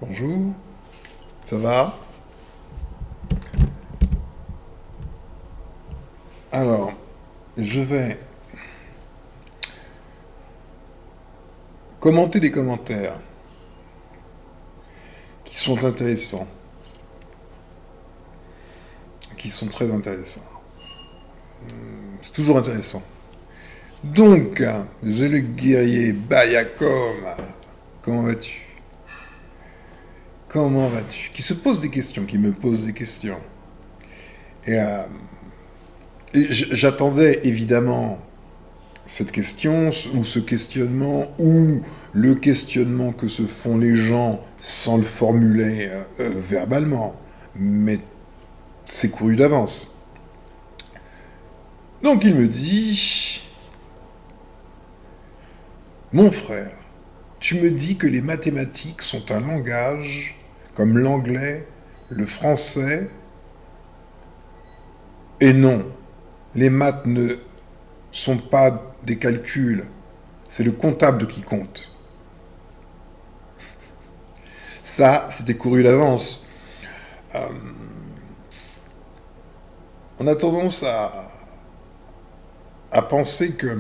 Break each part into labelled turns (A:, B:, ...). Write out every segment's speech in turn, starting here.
A: Bonjour, ça va? Alors, je vais commenter des commentaires qui sont intéressants, qui sont très intéressants. C'est toujours intéressant. Donc, j'ai le guerrier Bayakom. Comment vas-tu? Comment vas-tu? Qui se pose des questions, qui me pose des questions. Et, j'attendais évidemment cette question, ou ce questionnement, ou le questionnement que se font les gens sans le formuler verbalement. Mais c'est couru d'avance. Donc il me dit, mon frère, tu me dis que les mathématiques sont un langage comme l'anglais, le français, et non, les maths ne sont pas des calculs, c'est le comptable qui compte. Ça, c'était couru d'avance. On a tendance à penser que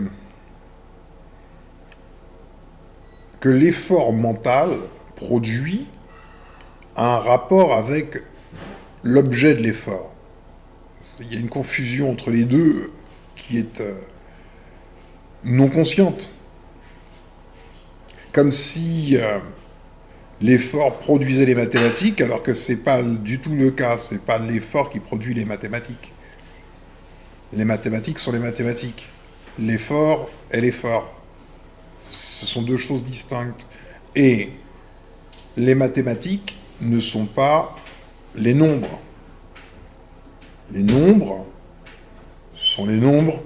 A: l'effort mental produit a un rapport avec l'objet de l'effort. Il y a une confusion entre les deux qui est non consciente. Comme si l'effort produisait les mathématiques, alors que c'est pas du tout le cas. C'est pas l'effort qui produit les mathématiques. Les mathématiques sont les mathématiques. L'effort est l'effort. Ce sont deux choses distinctes. Et les mathématiques ne sont pas les nombres. Les nombres sont les nombres.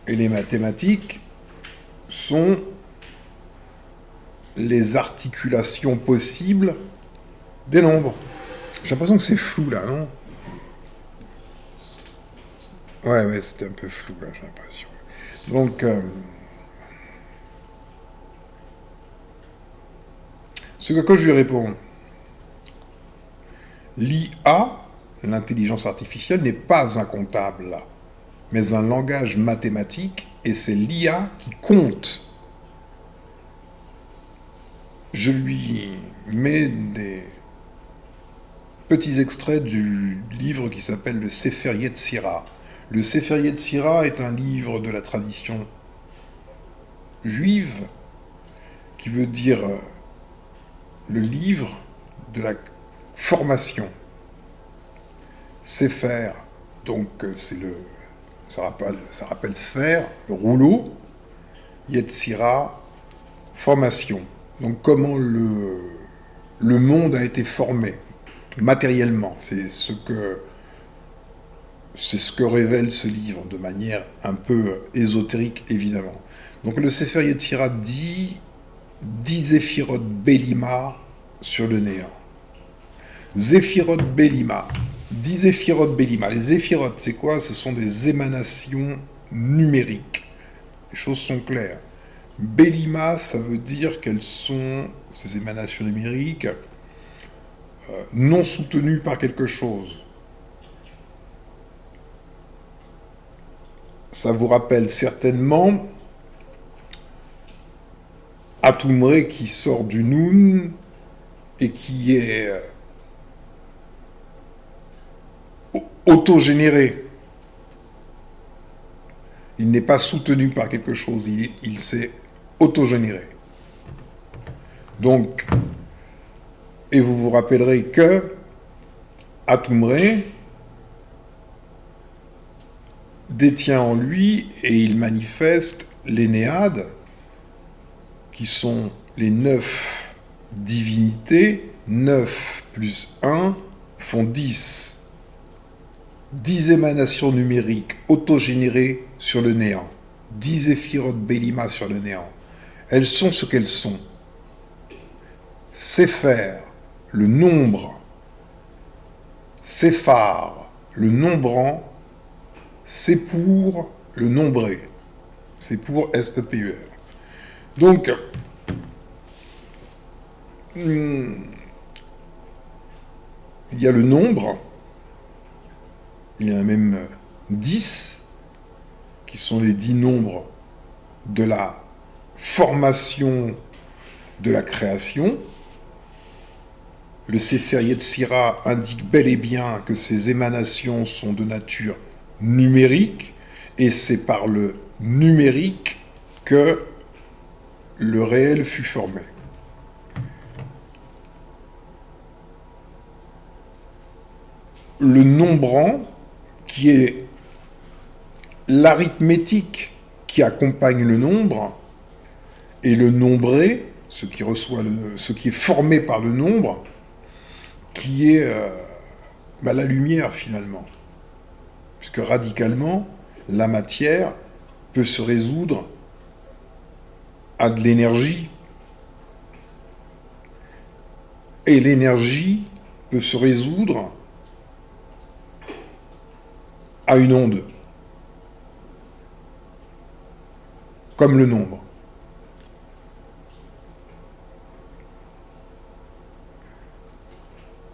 A: Et les mathématiques sont les articulations possibles des nombres. J'ai l'impression que c'est flou là, non? Ouais, c'était un peu flou là, j'ai l'impression. Donc, ce que je lui réponds, l'IA, l'intelligence artificielle, n'est pas un comptable, mais un langage mathématique, et c'est l'IA qui compte. Je lui mets des petits extraits du livre qui s'appelle le Sefer Yetzira. Le Sefer Yetzira est un livre de la tradition juive qui veut dire le livre de la formation. Sefer, donc ça rappelle sphère, le rouleau. Yetzira, formation. Donc comment le monde a été formé matériellement. C'est ce que révèle ce livre de manière un peu ésotérique, évidemment. Donc le Sefer Yetzira dit 10 Zéphirot Bélima sur le néant. Zéphirot Bélima. 10 Zéphirot Bélima. Les Zéphirot, c'est quoi? Ce sont des émanations numériques. Les choses sont claires. Bélima, ça veut dire qu'elles sont, ces émanations numériques, non soutenues par quelque chose. Ça vous rappelle certainement Atumré qui sort du Noun et qui est autogénéré. Il n'est pas soutenu par quelque chose, il s'est autogénéré. Donc, et vous vous rappellerez que Atumré détient en lui et il manifeste les néades, qui sont les 9 divinités. 9 plus 1 font 10. 10 émanations numériques autogénérées sur le néant. 10 Zéphirot Bélima sur le néant. Elles sont ce qu'elles sont. Sépher, le nombre. Séphar, le nombrant. C'est pour le nombré. C'est pour SEPUR. Donc, il y a le nombre, il y en a même 10, qui sont les 10 nombres de la formation de la création. Le Sefer Yetzira indique bel et bien que ces émanations sont de nature numérique, et c'est par le numérique que le réel fut formé. Le nombrant, qui est l'arithmétique qui accompagne le nombre, et le nombré, ce qui est formé par le nombre, qui est la lumière finalement. Puisque radicalement, la matière peut se résoudre à de l'énergie, et l'énergie peut se résoudre à une onde, comme le nombre.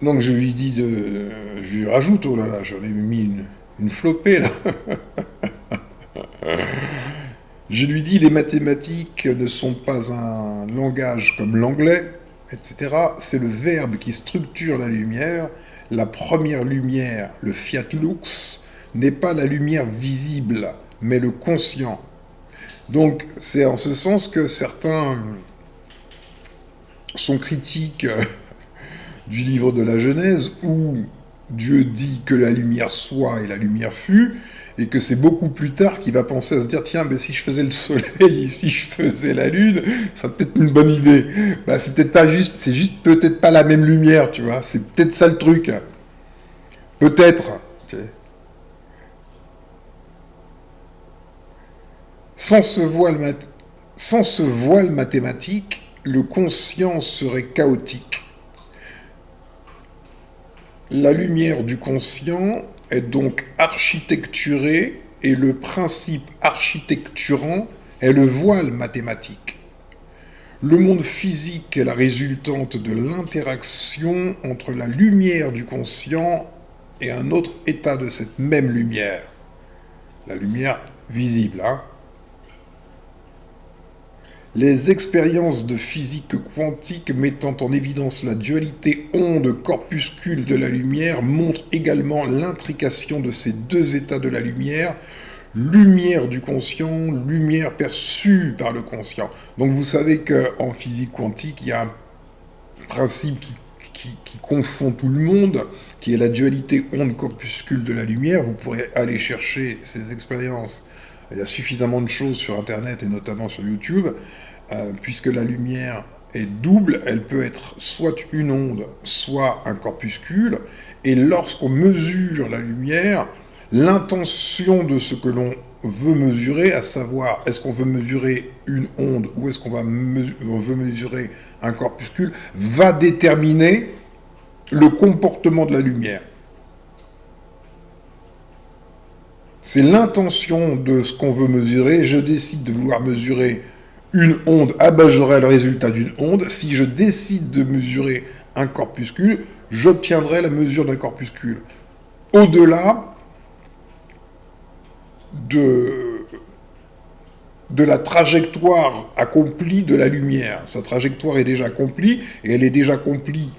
A: Donc je lui rajoute, oh là là, j'en ai mis une flopée là. Je lui dis, les mathématiques ne sont pas un langage comme l'anglais, etc. C'est le verbe qui structure la lumière. La première lumière, le fiat lux, n'est pas la lumière visible, mais le conscient. Donc c'est en ce sens que certains sont critiques du livre de la Genèse, où Dieu dit que la lumière soit et la lumière fut, et que c'est beaucoup plus tard qu'il va penser à se dire, tiens, si je faisais le soleil et si je faisais la lune, ça serait peut-être une bonne idée. C'est peut-être pas juste, c'est juste peut-être pas la même lumière, tu vois, c'est peut-être ça le truc. Peut-être. Sans ce voile mathématique, le conscient serait chaotique. La lumière du conscient est donc architecturée, et le principe architecturant est le voile mathématique. Le monde physique est la résultante de l'interaction entre la lumière du conscient et un autre état de cette même lumière. La lumière visible, hein. Les expériences de physique quantique mettant en évidence la dualité onde-corpuscule de la lumière montrent également l'intrication de ces deux états de la lumière, lumière du conscient, lumière perçue par le conscient. Donc vous savez qu'en physique quantique, il y a un principe qui confond tout le monde, qui est la dualité onde-corpuscule de la lumière. Vous pourrez aller chercher ces expériences. Il y a suffisamment de choses sur Internet et notamment sur YouTube, puisque la lumière est double, elle peut être soit une onde, soit un corpuscule, et lorsqu'on mesure la lumière, l'intention de ce que l'on veut mesurer, à savoir est-ce qu'on veut mesurer une onde ou est-ce qu'on veut mesurer un corpuscule, va déterminer le comportement de la lumière. C'est l'intention de ce qu'on veut mesurer. Je décide de vouloir mesurer une onde, j'aurai le résultat d'une onde. Si je décide de mesurer un corpuscule, j'obtiendrai la mesure d'un corpuscule. Au-delà de la trajectoire accomplie de la lumière. Sa trajectoire est déjà accomplie, et elle est déjà accomplie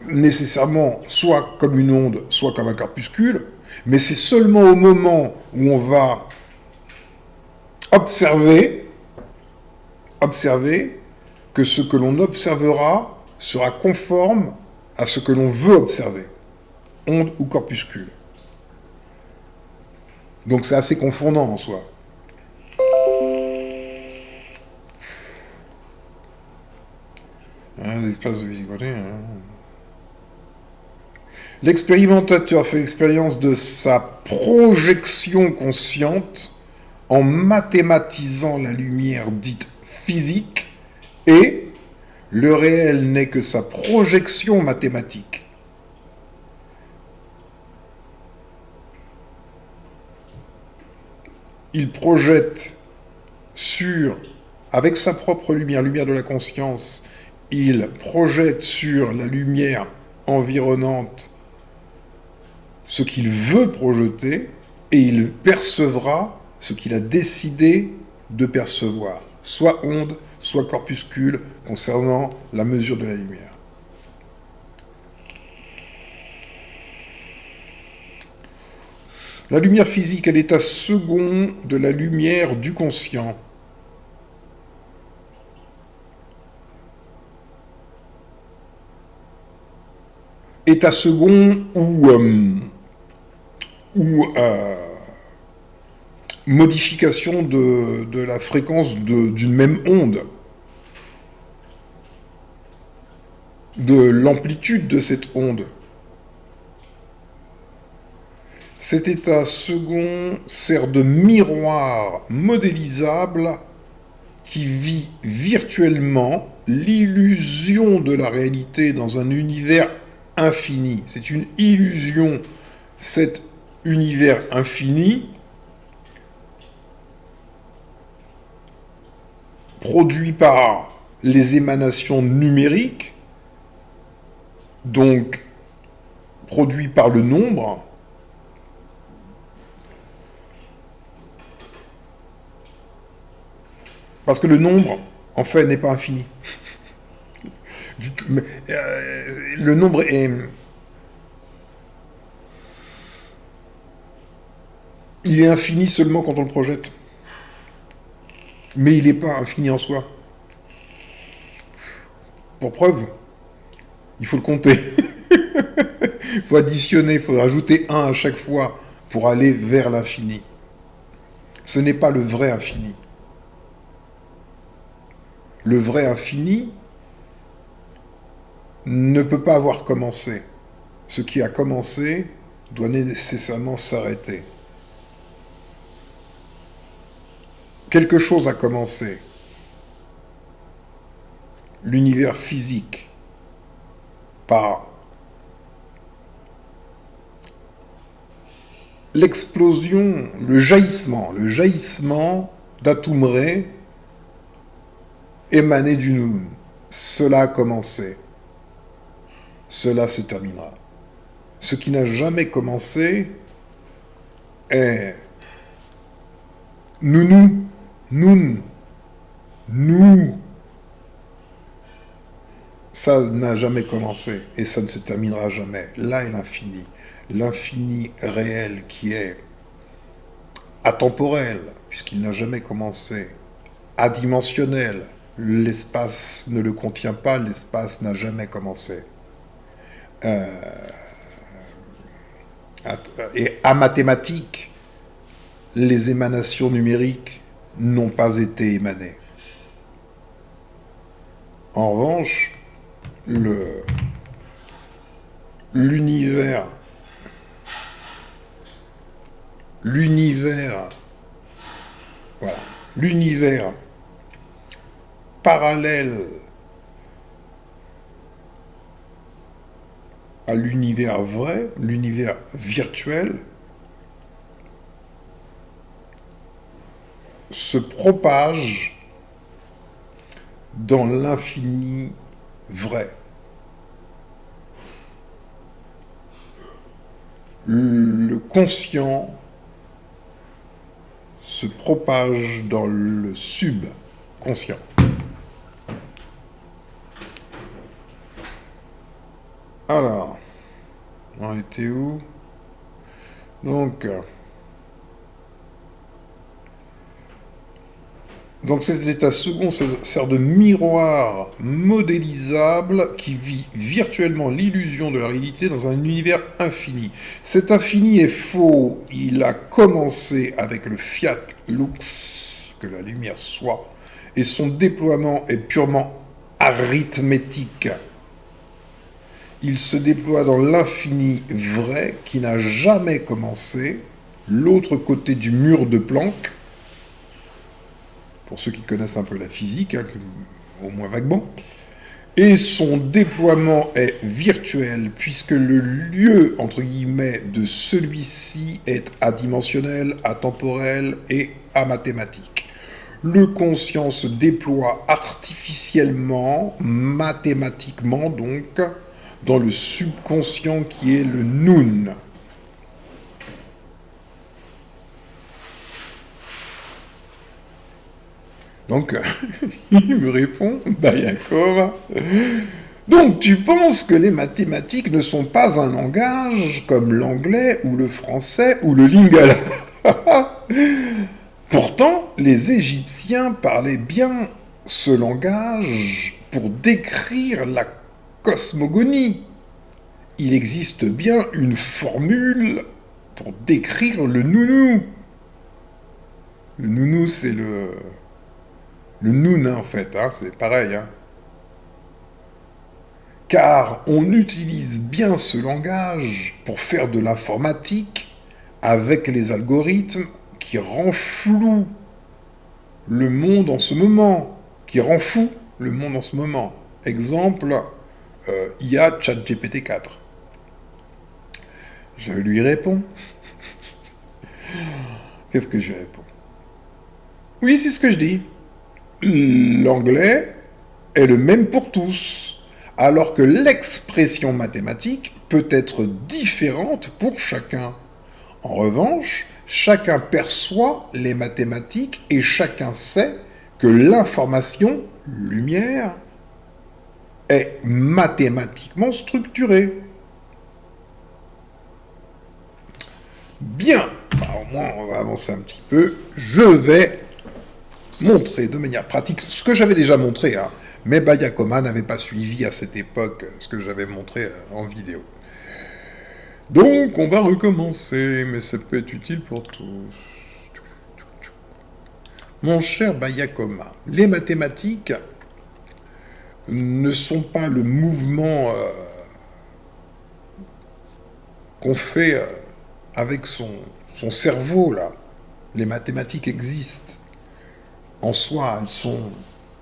A: nécessairement soit comme une onde, soit comme un corpuscule, mais c'est seulement au moment où on va observer que ce que l'on observera sera conforme à ce que l'on veut observer, onde ou corpuscule. Donc c'est assez confondant en soi. Les espaces de visibilité. L'expérimentateur fait l'expérience de sa projection consciente en mathématisant la lumière dite physique, et le réel n'est que sa projection mathématique. Il projette avec sa propre lumière, lumière de la conscience, il projette sur la lumière environnante ce qu'il veut projeter, et il percevra ce qu'il a décidé de percevoir, soit onde, soit corpuscule, concernant la mesure de la lumière. La lumière physique est l'état second de la lumière du conscient. État second ou modification de la fréquence d'une même onde, de l'amplitude de cette onde. Cet état second sert de miroir modélisable qui vit virtuellement l'illusion de la réalité dans un univers infini. C'est une illusion, cet univers infini, produit par les émanations numériques, donc produit par le nombre, parce que le nombre, en fait, n'est pas infini. Le nombre est... Il est infini seulement quand on le projette. Mais il n'est pas infini en soi. Pour preuve, il faut le compter. Il faut additionner, il faut rajouter 1 à chaque fois pour aller vers l'infini. Ce n'est pas le vrai infini. Le vrai infini ne peut pas avoir commencé. Ce qui a commencé doit nécessairement s'arrêter. Quelque chose a commencé. L'univers physique, par l'explosion, le jaillissement d'Atumré émané du Noun. Cela a commencé. Cela se terminera. Ce qui n'a jamais commencé est Nounou, Noun, nous. Ça n'a jamais commencé et ça ne se terminera jamais. Là est l'infini. L'infini réel qui est atemporel, puisqu'il n'a jamais commencé, adimensionnel, l'espace ne le contient pas, l'espace n'a jamais commencé. Et amathématique, les émanations numériques n'ont pas été émanées. En revanche, l'univers parallèle à l'univers vrai, l'univers virtuel, se propage dans l'infini vrai. Le conscient se propage dans le subconscient. Alors, on était où? Donc cet état second sert de miroir modélisable qui vit virtuellement l'illusion de la réalité dans un univers infini. Cet infini est faux. Il a commencé avec le fiat lux, que la lumière soit, et son déploiement est purement arithmétique. Il se déploie dans l'infini vrai qui n'a jamais commencé, l'autre côté du mur de Planck, pour ceux qui connaissent un peu la physique, au moins vaguement, et son déploiement est virtuel, puisque le lieu, entre guillemets, de celui-ci est adimensionnel, atemporel et amathématique. Le conscient se déploie artificiellement, mathématiquement donc, dans le subconscient qui est le Nun. Donc, il me répond, Bayakov, donc tu penses que les mathématiques ne sont pas un langage comme l'anglais ou le français ou le lingala. Pourtant, les Égyptiens parlaient bien ce langage pour décrire la cosmogonie. Il existe bien une formule pour décrire le nounou. Le nounou, c'est le noun, hein, en fait, hein, c'est pareil. Hein. Car on utilise bien ce langage pour faire de l'informatique avec les algorithmes qui rend flou le monde en ce moment, qui rend fou le monde en ce moment. Exemple, IA ChatGPT 4. Je lui réponds. Qu'est-ce que je lui réponds? Oui, c'est ce que je dis. L'anglais est le même pour tous, alors que l'expression mathématique peut être différente pour chacun. En revanche, chacun perçoit les mathématiques et chacun sait que l'information, lumière, est mathématiquement structurée. Bien, au moins on va avancer un petit peu. Je vais montrer de manière pratique ce que j'avais déjà montré, hein, mais Bayakoma n'avait pas suivi à cette époque ce que j'avais montré en vidéo. Donc, on va recommencer, mais ça peut être utile pour tous. Mon cher Bayakoma, les mathématiques ne sont pas le mouvement qu'on fait avec son cerveau, là. Les mathématiques existent. En soi, elles sont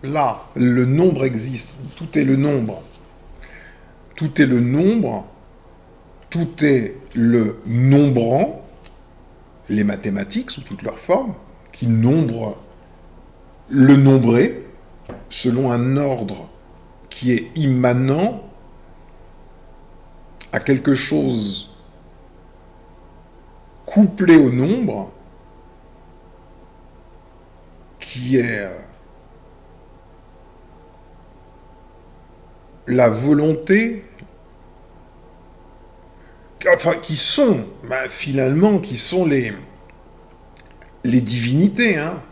A: là. Le nombre existe. Tout est le nombre. Tout est le nombre. Tout est le nombrant. Les mathématiques, sous toutes leurs formes, qui nombrent le nombré, selon un ordre qui est immanent à quelque chose couplé au nombre, qui est la volonté, enfin qui sont, finalement, qui sont les divinités, hein.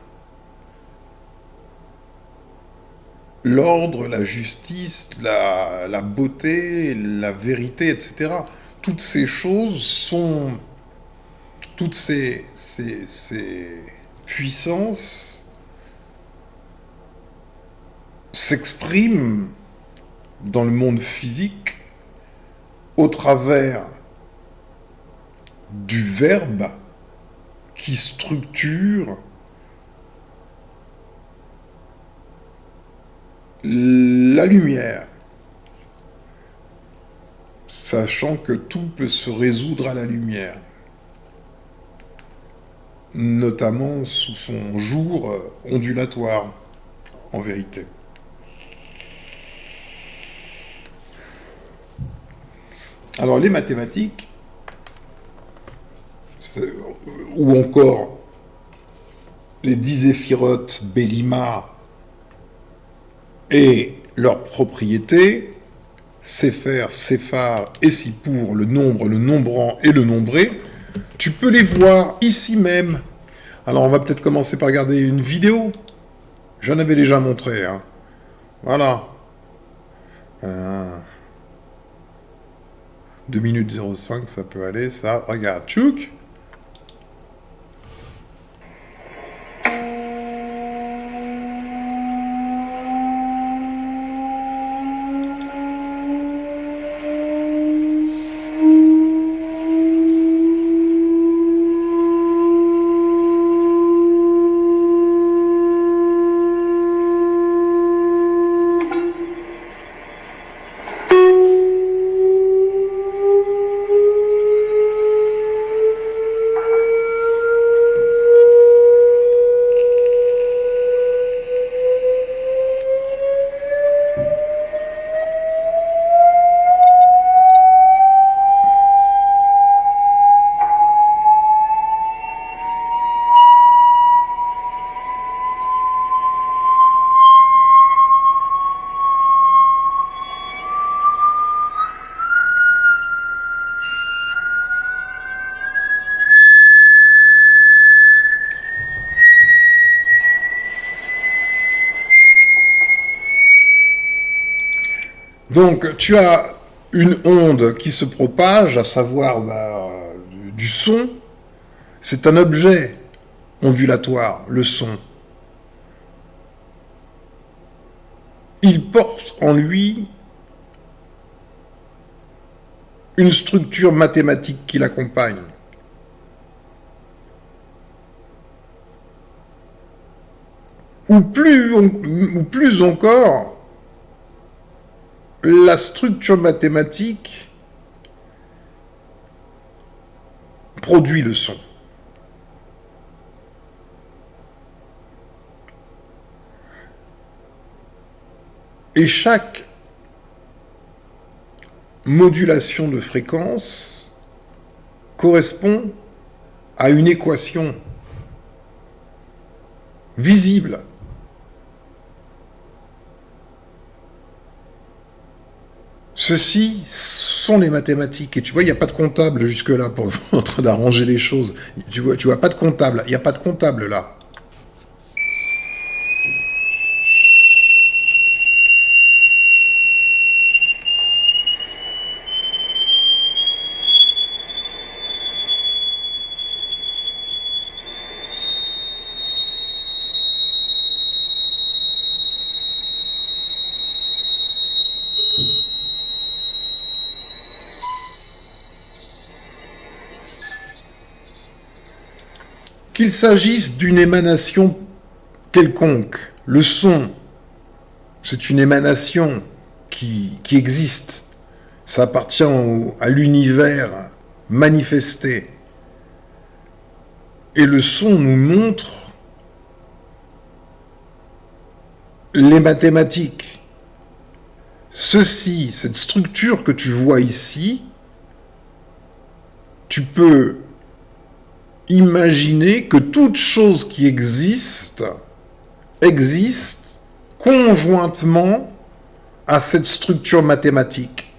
A: L'ordre, la justice, la beauté, la vérité, etc. Toutes ces choses sont, toutes ces puissances s'expriment dans le monde physique au travers du verbe qui structure la lumière, sachant que tout peut se résoudre à la lumière, notamment sous son jour ondulatoire, en vérité. Alors les mathématiques, ou encore les 10 éphirotes Bélima et leurs propriétés, Sefer, Sephar et Sippour, le nombre, le nombrant et le nombré, tu peux les voir ici même. Alors on va peut-être commencer par regarder une vidéo. J'en avais déjà montré, hein. Voilà. 2 minutes 05, ça peut aller, ça. Regarde, tchouk. Donc, tu as une onde qui se propage, à savoir du son. C'est un objet ondulatoire, le son. Il porte en lui une structure mathématique qui l'accompagne. Ou plus encore, la structure mathématique produit le son. Et chaque modulation de fréquence correspond à une équation visible. Ceci sont les mathématiques. Et tu vois, il n'y a pas de comptable jusque-là pour en train d'arranger les choses. Tu vois pas de comptable. Il n'y a pas de comptable là. Qu'il s'agisse d'une émanation quelconque, le son, c'est une émanation qui existe. Ça appartient à l'univers manifesté. Et le son nous montre les mathématiques. Ceci, cette structure que tu vois ici, tu peux imaginer que toute chose qui existe conjointement à cette structure mathématique.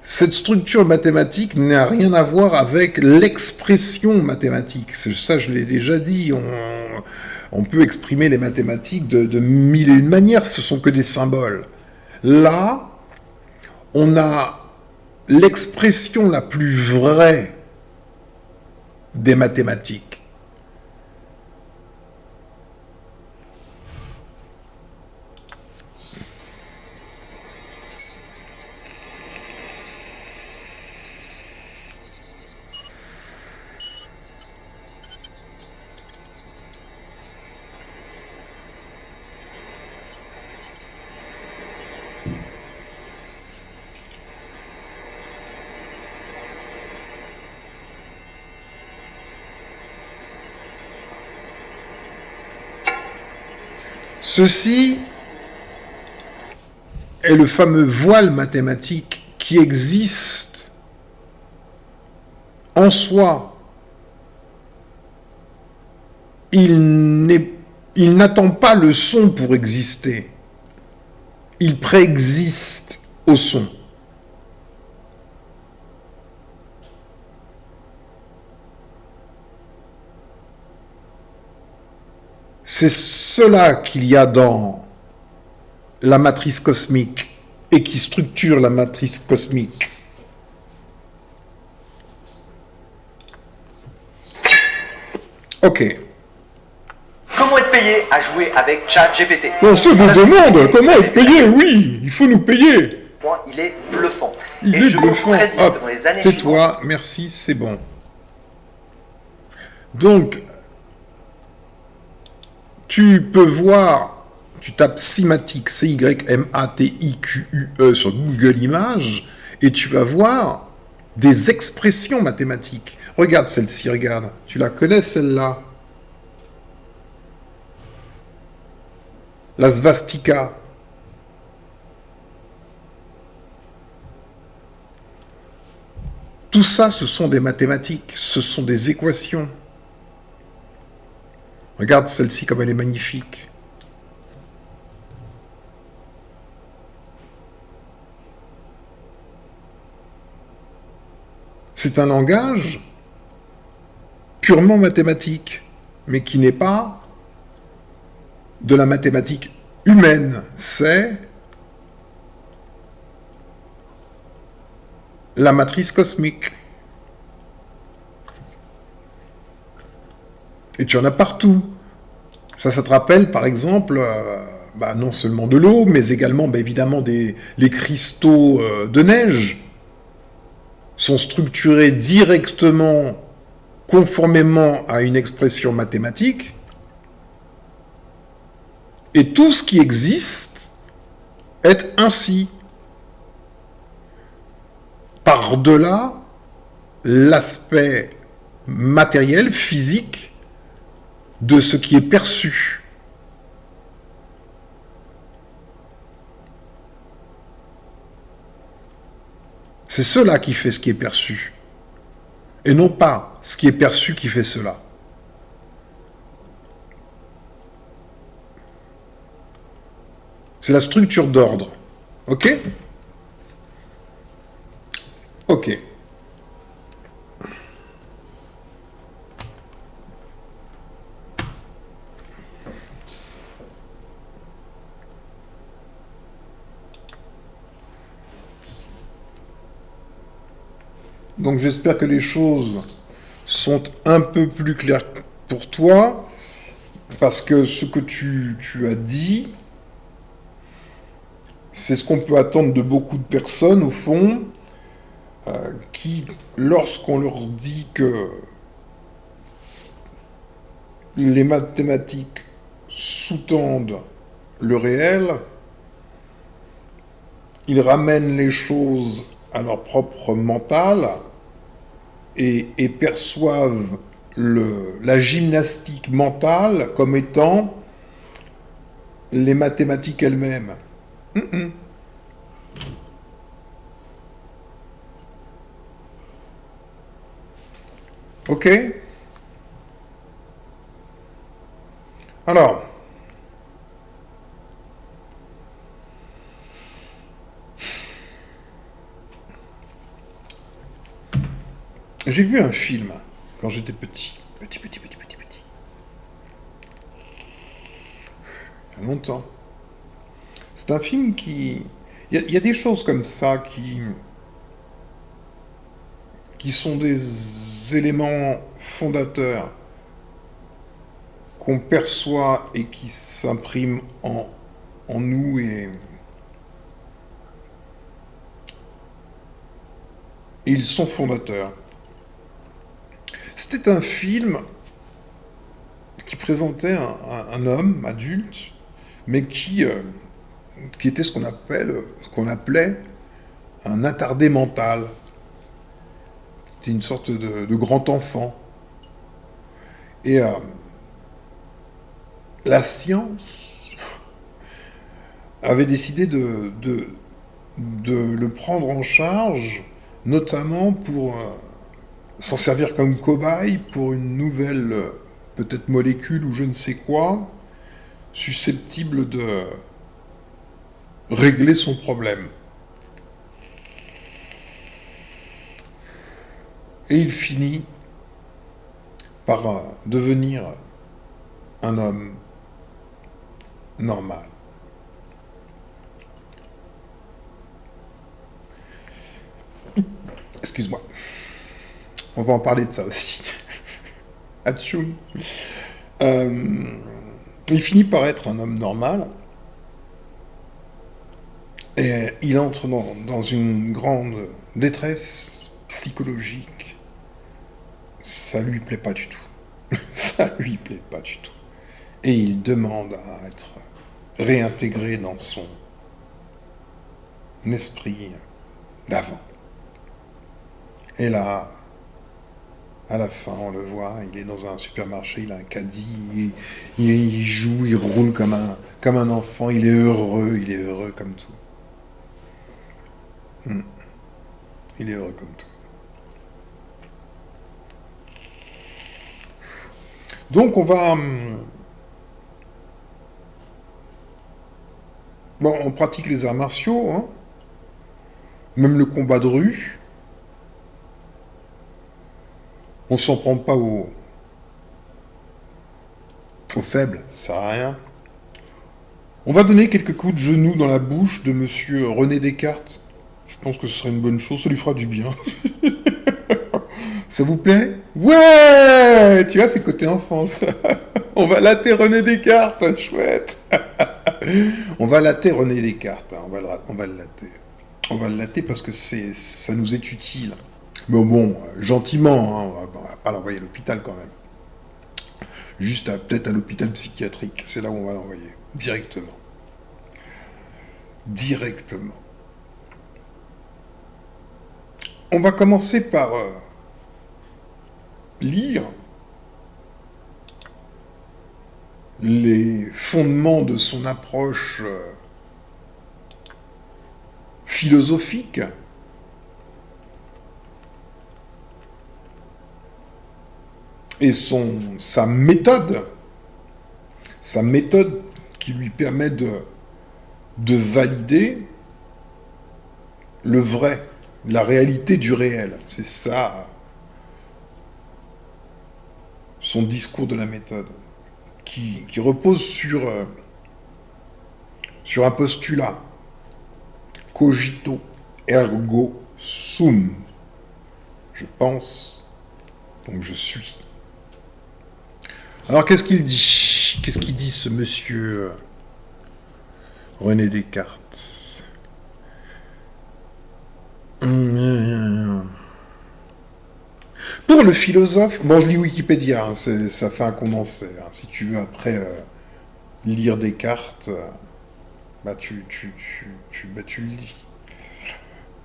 A: Cette structure mathématique n'a rien à voir avec l'expression mathématique. Ça, je l'ai déjà dit. On peut exprimer les mathématiques de mille et une manières. Ce sont que des symboles. Là, on a l'expression la plus vraie des mathématiques. Ceci est le fameux voile mathématique qui existe en soi. Il n'attend pas le son pour exister. Il préexiste au son. C'est cela qu'il y a dans la matrice cosmique et qui structure la matrice cosmique. Ok.
B: Comment être payé à jouer avec ChatGPT?
A: On se demande comment être payé, oui, il faut nous payer.
B: Il est bluffant.
A: Il est bluffant. Hop, tais-toi, merci, c'est bon. Donc, tu peux voir, tu tapes Cymatique, C-Y-M-A-T-I-Q-U-E sur Google Images, et tu vas voir des expressions mathématiques. Regarde celle-ci, regarde. Tu la connais, celle-là? La svastika. Tout ça, ce sont des mathématiques, ce sont des équations. Regarde celle-ci comme elle est magnifique. C'est un langage purement mathématique, mais qui n'est pas de la mathématique humaine, c'est la matrice cosmique. Et tu en as partout. Ça te rappelle, par exemple, non seulement de l'eau, mais également, évidemment, les cristaux de neige sont structurés directement, conformément à une expression mathématique. Et tout ce qui existe est ainsi. Par-delà l'aspect matériel, physique, de ce qui est perçu. C'est cela qui fait ce qui est perçu. Et non pas ce qui est perçu qui fait cela. C'est la structure d'ordre. Ok ? Ok. Donc j'espère que les choses sont un peu plus claires pour toi, parce que ce que tu as dit, c'est ce qu'on peut attendre de beaucoup de personnes, au fond, qui, lorsqu'on leur dit que les mathématiques sous-tendent le réel, ils ramènent les choses à leur propre mental et perçoivent la gymnastique mentale comme étant les mathématiques elles-mêmes. Ok ? Alors, j'ai vu un film quand j'étais petit. Petit. Il y a longtemps. C'est un film qui... Il y a des choses comme ça qui sont des éléments fondateurs qu'on perçoit et qui s'impriment en nous et ils sont fondateurs. C'était un film qui présentait un homme adulte, mais qui était ce qu'on appelait un attardé mental. C'était une sorte de grand enfant. Et la science avait décidé de le prendre en charge, notamment pour s'en servir comme cobaye pour une nouvelle, peut-être molécule ou je ne sais quoi, susceptible de régler son problème. Et il finit par devenir un homme normal. Excuse-moi. On va en parler de ça aussi. Atchoum. Il finit par être un homme normal. Et il entre dans une grande détresse psychologique. Ça lui plaît pas du tout. Ça lui plaît pas du tout. Et il demande à être réintégré dans son esprit d'avant. Et là, à la fin, on le voit, il est dans un supermarché, il a un caddie, il joue, il roule comme un enfant, il est heureux comme tout. Il est heureux comme tout. Donc on va... on pratique les arts martiaux, hein, même le combat de rue. On s'en prend pas aux faibles, ça sert à rien. On va donner quelques coups de genoux dans la bouche de monsieur René Descartes. Je pense que ce serait une bonne chose, ça lui fera du bien. Ça vous plaît? Ouais! Tu vois, c'est côté enfance. On va latter René Descartes, chouette. On va latter René Descartes, hein. On va le latter. On va le latter parce que ça nous est utile. Mais bon, gentiment, hein, on va pas l'envoyer à l'hôpital quand même. Juste peut-être à l'hôpital psychiatrique. C'est là où on va l'envoyer. Directement. Directement. On va commencer par lire les fondements de son approche philosophique. Et sa méthode qui lui permet de valider le vrai, la réalité du réel. C'est ça, son discours de la méthode, qui repose sur un postulat. Cogito ergo sum. Je pense, donc je suis. Alors qu'est-ce qu'il dit? Qu'est-ce qu'il dit ce monsieur René Descartes? Pour le philosophe, bon je lis Wikipédia, hein, ça fait un condensé. Hein, si tu veux après lire Descartes, tu le lis.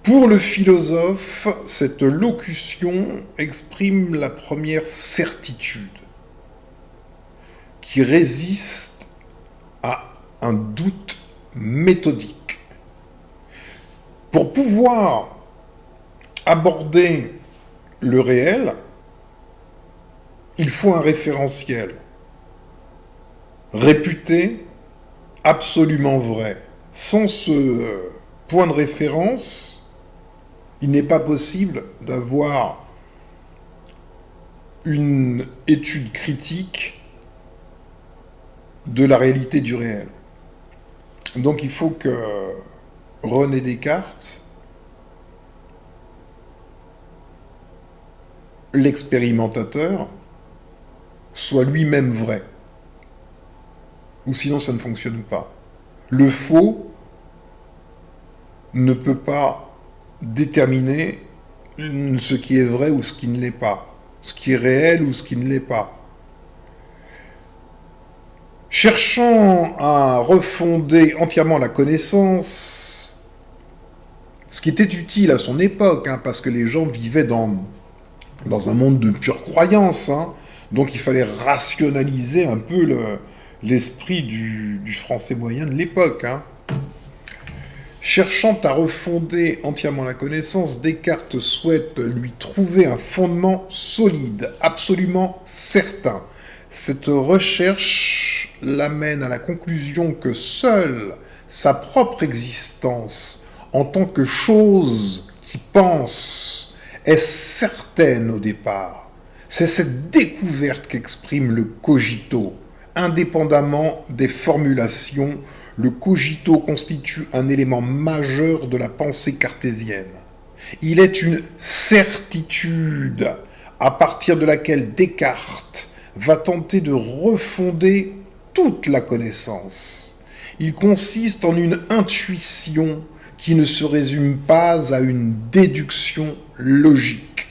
A: Pour le philosophe, cette locution exprime la première certitude qui résiste à un doute méthodique. Pour pouvoir aborder le réel, il faut un référentiel réputé absolument vrai. Sans ce point de référence, il n'est pas possible d'avoir une étude critique de la réalité du réel. Donc il faut que René Descartes, l'expérimentateur, soit lui-même vrai. Ou sinon ça ne fonctionne pas. Le faux ne peut pas déterminer ce qui est vrai ou ce qui ne l'est pas, ce qui est réel ou ce qui ne l'est pas. Cherchant à refonder entièrement la connaissance, ce qui était utile à son époque, hein, parce que les gens vivaient dans un monde de pure croyance, hein, donc il fallait rationaliser un peu l'esprit du français moyen de l'époque. Hein. Cherchant à refonder entièrement la connaissance, Descartes souhaite lui trouver un fondement solide, absolument certain. Cette recherche l'amène à la conclusion que seule sa propre existence, en tant que chose qui pense, est certaine au départ. C'est cette découverte qu'exprime le cogito. Indépendamment des formulations, le cogito constitue un élément majeur de la pensée cartésienne. Il est une certitude à partir de laquelle Descartes va tenter de refonder toute la connaissance. Il consiste en une intuition qui ne se résume pas à une déduction logique.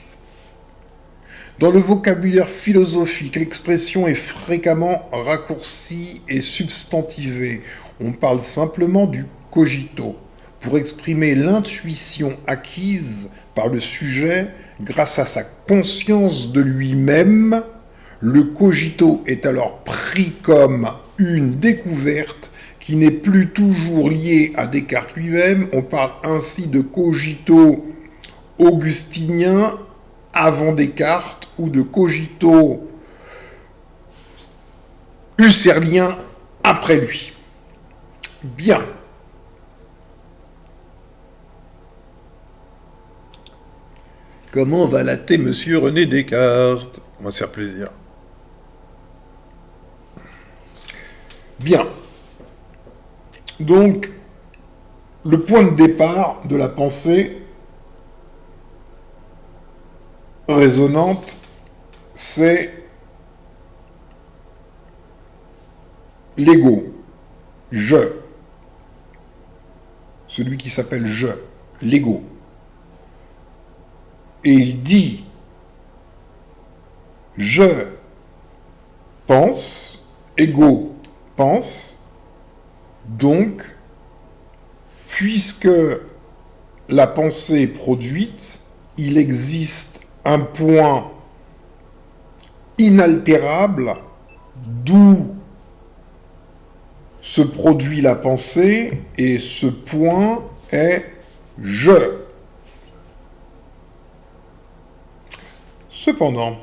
A: Dans le vocabulaire philosophique, l'expression est fréquemment raccourcie et substantivée. On parle simplement du cogito pour exprimer l'intuition acquise par le sujet grâce à sa conscience de lui-même. Le cogito est alors pris comme une découverte qui n'est plus toujours liée à Descartes lui-même. On parle ainsi de cogito augustinien avant Descartes ou de cogito husserlien après lui. Bien. Comment on va latter monsieur René Descartes? On va se faire plaisir. Bien. Donc, le point de départ de la pensée résonante, c'est l'ego, je, celui qui s'appelle je, l'ego. Et il dit, je pense, ego pense, donc, puisque la pensée est produite, il existe un point inaltérable d'où se produit la pensée, et ce point est je. Cependant,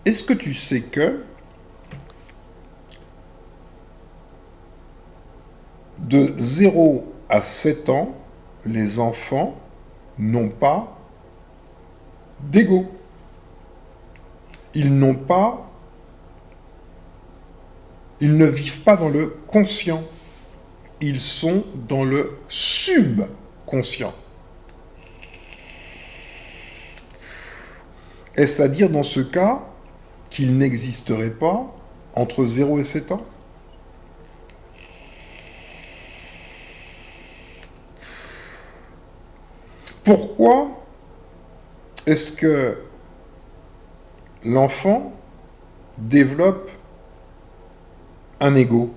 A: est-ce que tu sais que de 0 à 7 ans, les enfants n'ont pas d'ego. Ils ne vivent pas dans le conscient. Ils sont dans le subconscient. Est-ce à dire dans ce cas qu'il n'existerait pas entre 0 et 7 ans ? Pourquoi est-ce que l'enfant développe un ego ?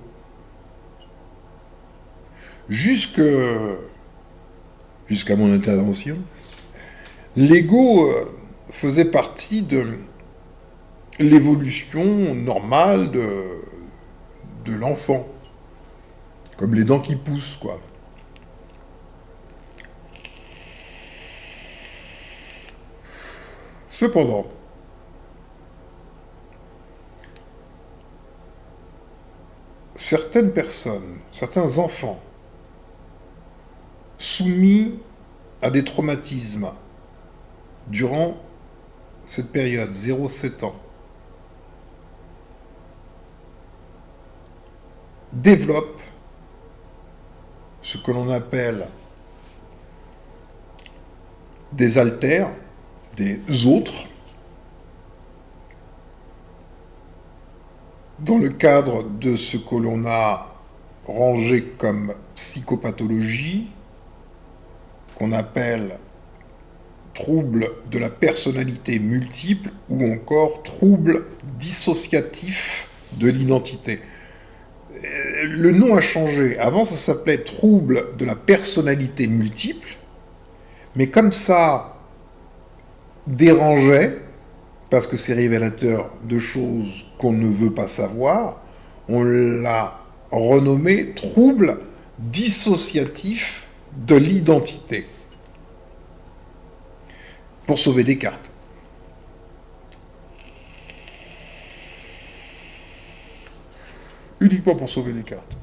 A: Jusqu'à mon intervention, l'ego faisait partie de l'évolution normale de l'enfant. Comme les dents qui poussent, quoi. Cependant, certaines personnes, certains enfants, soumis à des traumatismes durant cette période, 0-7 ans, développent ce que l'on appelle des alters, des autres, dans le cadre de ce que l'on a rangé comme psychopathologie, qu'on appelle trouble de la personnalité multiple ou encore trouble dissociatif de l'identité. Le nom a changé. Avant, ça s'appelait trouble de la personnalité multiple, mais comme ça dérangeait, parce que c'est révélateur de choses qu'on ne veut pas savoir, on l'a renommé trouble dissociatif de l'identité, pour sauver Descartes. Uniquement pour sauver Descartes.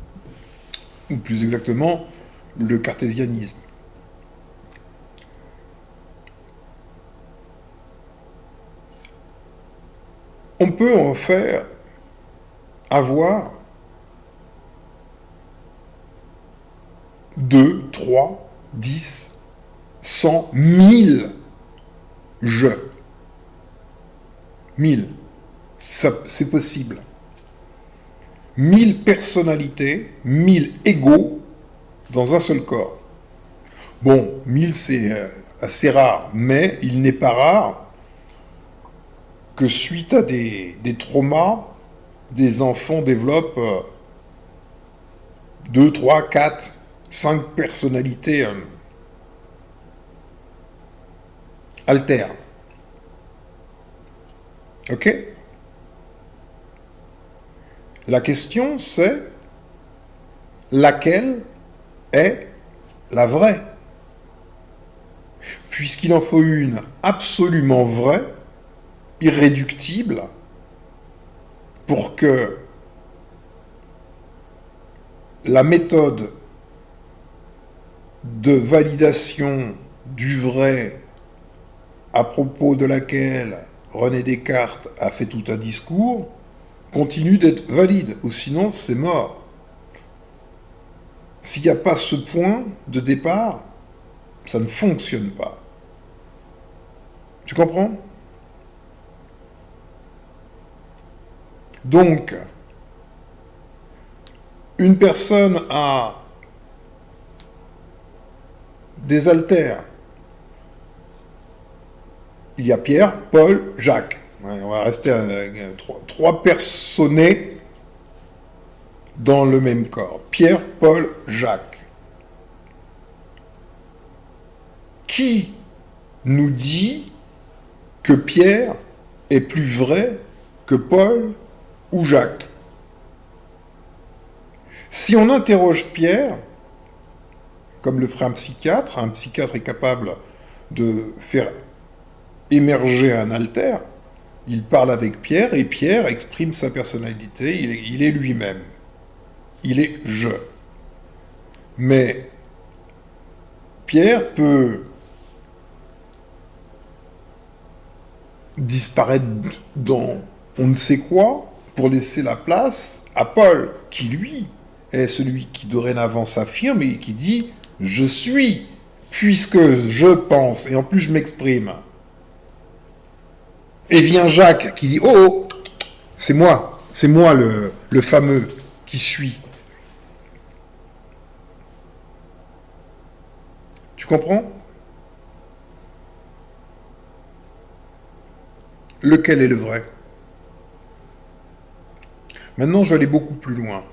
A: Ou plus exactement, le cartésianisme. On peut en faire avoir 2, 3, 10, 100, 1000 je. 1000. C'est possible. 1000 personnalités, 1000 égos dans un seul corps. Bon, 1000 c'est assez rare, mais il n'est pas rare que suite à des traumas, des enfants développent 2, 3, 4, 5 personnalités altères. Ok ? La question c'est laquelle est la vraie ? Puisqu'il en faut une absolument vraie, irréductible, pour que la méthode de validation du vrai à propos de laquelle René Descartes a fait tout un discours continue d'être valide, ou sinon c'est mort. S'il n'y a pas ce point de départ, ça ne fonctionne pas. Tu comprends? Donc, une personne a des haltères. Il y a Pierre, Paul, Jacques. Ouais, on va rester à trois personnés dans le même corps. Pierre, Paul, Jacques. Qui nous dit que Pierre est plus vrai que Paul ou Jacques? Si on interroge Pierre, comme le ferait un psychiatre est capable de faire émerger un altère, il parle avec Pierre et Pierre exprime sa personnalité, il est lui-même. Il est je. Mais Pierre peut disparaître dans on ne sait quoi pour laisser la place à Paul, qui lui est celui qui dorénavant s'affirme et qui dit « je suis », puisque je pense, et en plus je m'exprime. Et vient Jacques qui dit « oh, c'est moi le fameux qui suis ». Tu comprends? Lequel est le vrai? Maintenant, je vais aller beaucoup plus loin.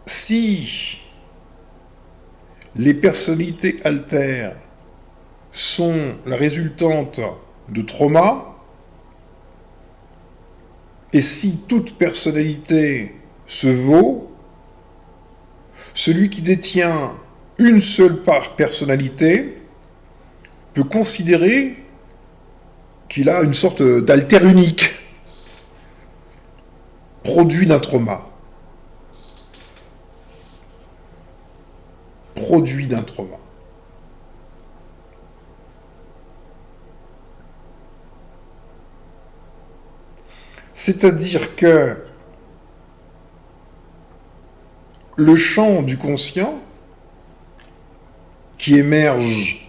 A: Si les personnalités altères sont la résultante de traumas, et si toute personnalité se vaut, celui qui détient une seule personnalité peut considérer qu'il a une sorte d'alter unique, produit d'un trauma. Produit d'un trauma. C'est-à-dire que le champ du conscient qui émerge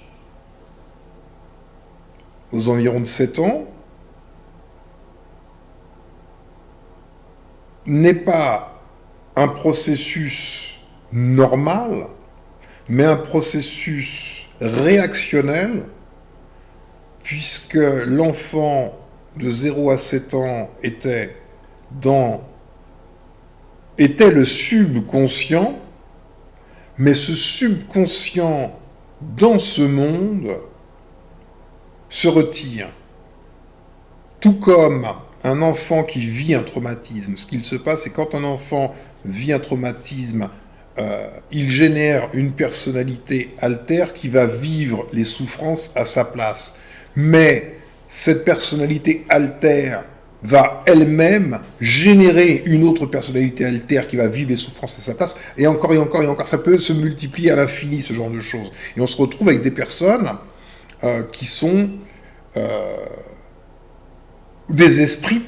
A: aux environs de 7 ans n'est pas un processus normal, mais un processus réactionnel, puisque l'enfant de 0 à 7 ans était le subconscient, mais ce subconscient dans ce monde se retire. Tout comme un enfant qui vit un traumatisme. Ce qu'il se passe, c'est quand un enfant vit un traumatisme, il génère une personnalité altère qui va vivre les souffrances à sa place. Mais cette personnalité altère va elle-même générer une autre personnalité altère qui va vivre les souffrances à sa place, et encore et encore et encore. Ça peut se multiplier à l'infini, ce genre de choses. Et on se retrouve avec des personnes qui sont... des esprits,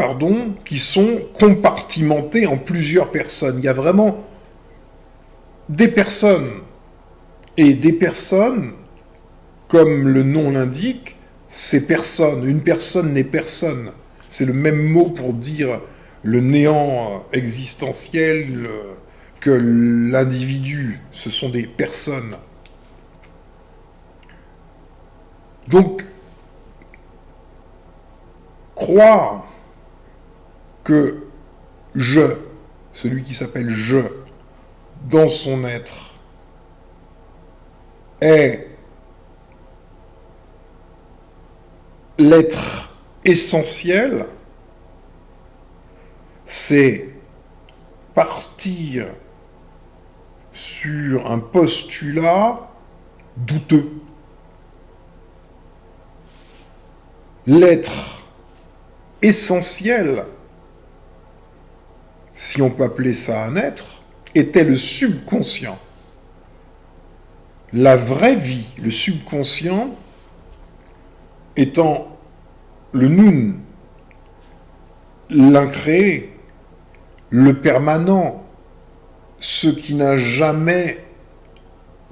A: qui sont compartimentés en plusieurs personnes. Il y a vraiment des personnes, et des personnes, comme le nom l'indique, c'est personne. Une personne n'est personne. C'est le même mot pour dire le néant existentiel que l'individu. Ce sont des personnes. Donc, croire que je, celui qui s'appelle je, dans son être, est l'être essentiel, c'est partir sur un postulat douteux. L'être essentiel, si on peut appeler ça un être, était le subconscient. La vraie vie, le subconscient, étant le nun, l'incréé, le permanent, ce qui n'a jamais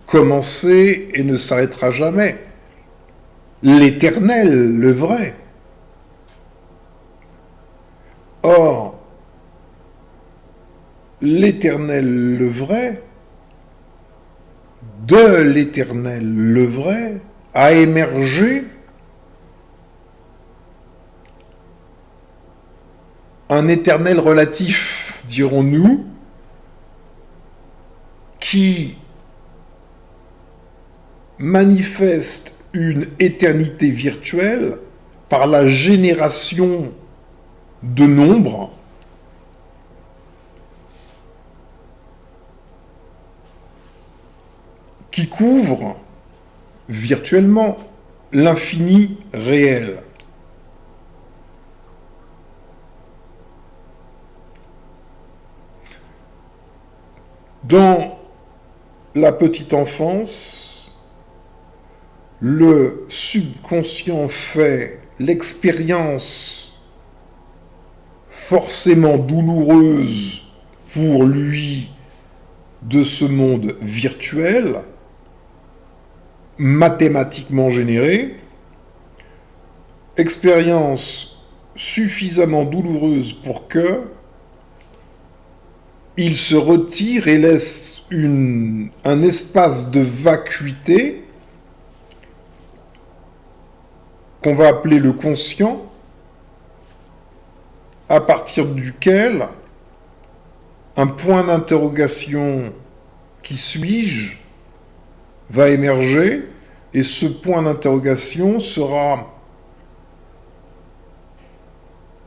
A: commencé et ne s'arrêtera jamais, l'éternel, le vrai. Or, l'éternel, le vrai, de l'éternel, le vrai, a émergé un éternel relatif, dirons-nous, qui manifeste une éternité virtuelle par la génération de nombres qui couvrent virtuellement l'infini réel. Dans la petite enfance, le subconscient fait l'expérience forcément douloureuse pour lui de ce monde virtuel, mathématiquement généré, expérience suffisamment douloureuse pour que il se retire et laisse un espace de vacuité qu'on va appeler le conscient, à partir duquel un point d'interrogation qui suis-je va émerger, et ce point d'interrogation sera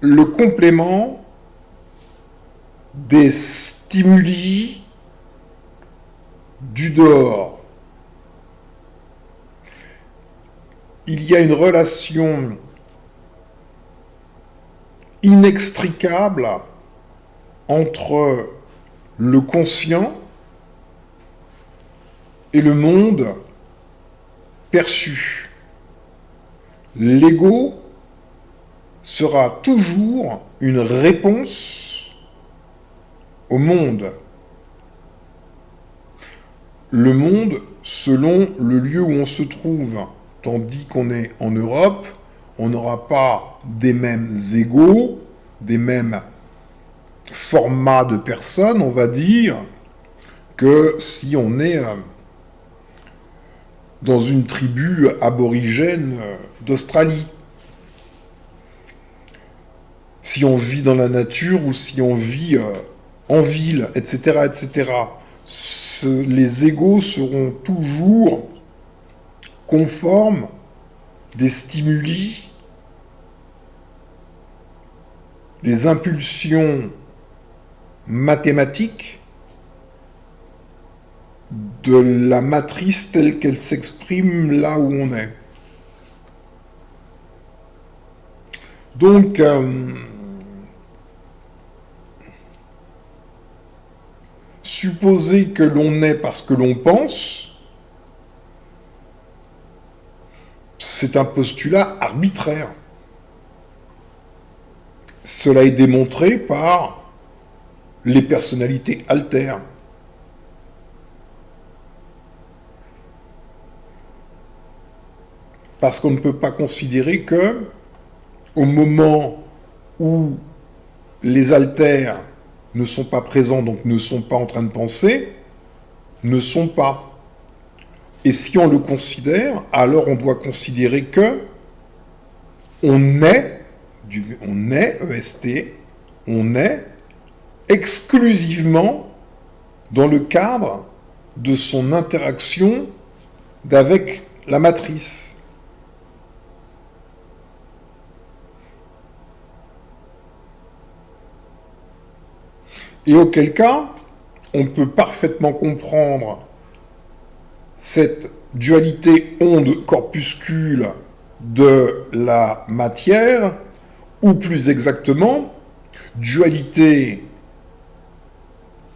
A: le complément des stimuli du dehors. Il y a une relation inextricable entre le conscient et le monde perçu. L'ego sera toujours une réponse au monde. Le monde selon le lieu où on se trouve. Tandis qu'on est en Europe, on n'aura pas des mêmes égos, des mêmes formats de personnes, on va dire, que si on est dans une tribu aborigène d'Australie. Si on vit dans la nature ou si on vit en ville, etc., etc. Les égos seront toujours conformes des stimuli, des impulsions mathématiques de la matrice telle qu'elle s'exprime là où on est. Donc, supposer que l'on est parce que l'on pense, c'est un postulat arbitraire. Cela est démontré par les personnalités altères. Parce qu'on ne peut pas considérer que, au moment où les altères ne sont pas présents, donc ne sont pas en train de penser, ne sont pas. Et si on le considère, alors on doit considérer que on est, EST, on est exclusivement dans le cadre de son interaction avec la matrice. Et auquel cas, on peut parfaitement comprendre cette dualité onde-corpuscule de la matière, ou plus exactement, dualité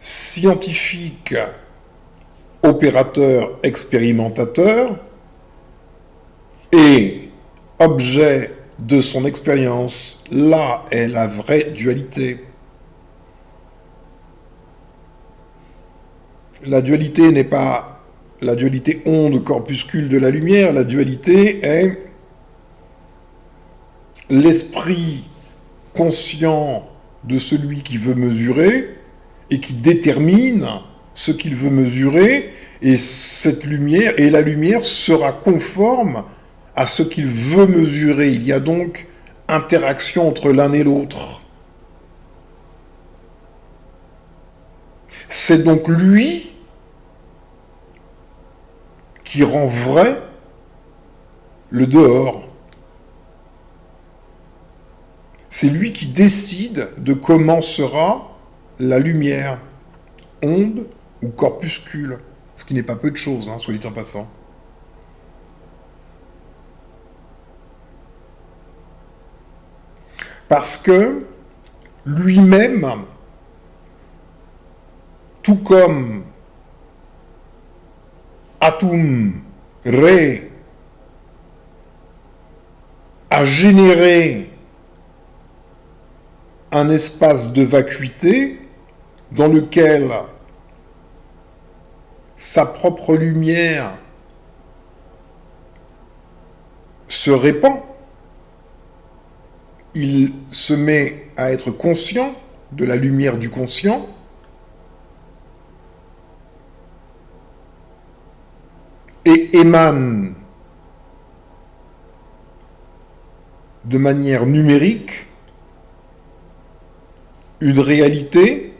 A: scientifique opérateur-expérimentateur et objet de son expérience. Là est la vraie dualité. La dualité n'est pas la dualité onde-corpuscule de la lumière, la dualité est l'esprit conscient de celui qui veut mesurer et qui détermine ce qu'il veut mesurer, et cette lumière, et la lumière sera conforme à ce qu'il veut mesurer. Il y a donc interaction entre l'un et l'autre. C'est donc lui qui rend vrai le dehors. C'est lui qui décide de comment sera la lumière, onde ou corpuscule, ce qui n'est pas peu de choses, hein, soit dit en passant. Parce que lui-même, tout comme Atum Ré a généré un espace de vacuité dans lequel sa propre lumière se répand, il se met à être conscient de la lumière du conscient, et émane de manière numérique une réalité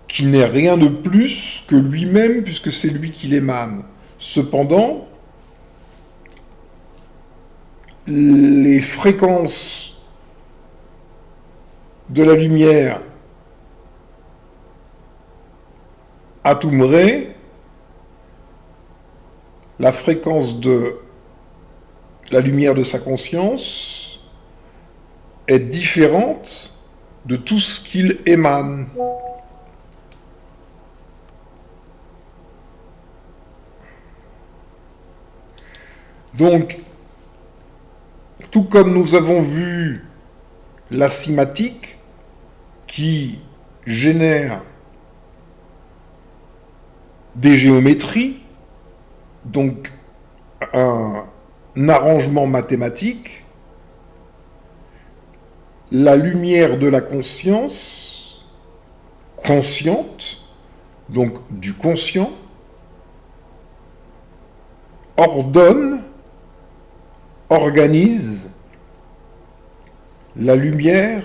A: qui n'est rien de plus que lui-même, puisque c'est lui qui l'émane. Cependant, les fréquences de la lumière Atum Ré, la fréquence de la lumière de sa conscience est différente de tout ce qu'il émane. Donc, tout comme nous avons vu la cymatique qui génère des géométries, donc un arrangement mathématique, la lumière de la conscience, consciente, donc du conscient, ordonne, organise la lumière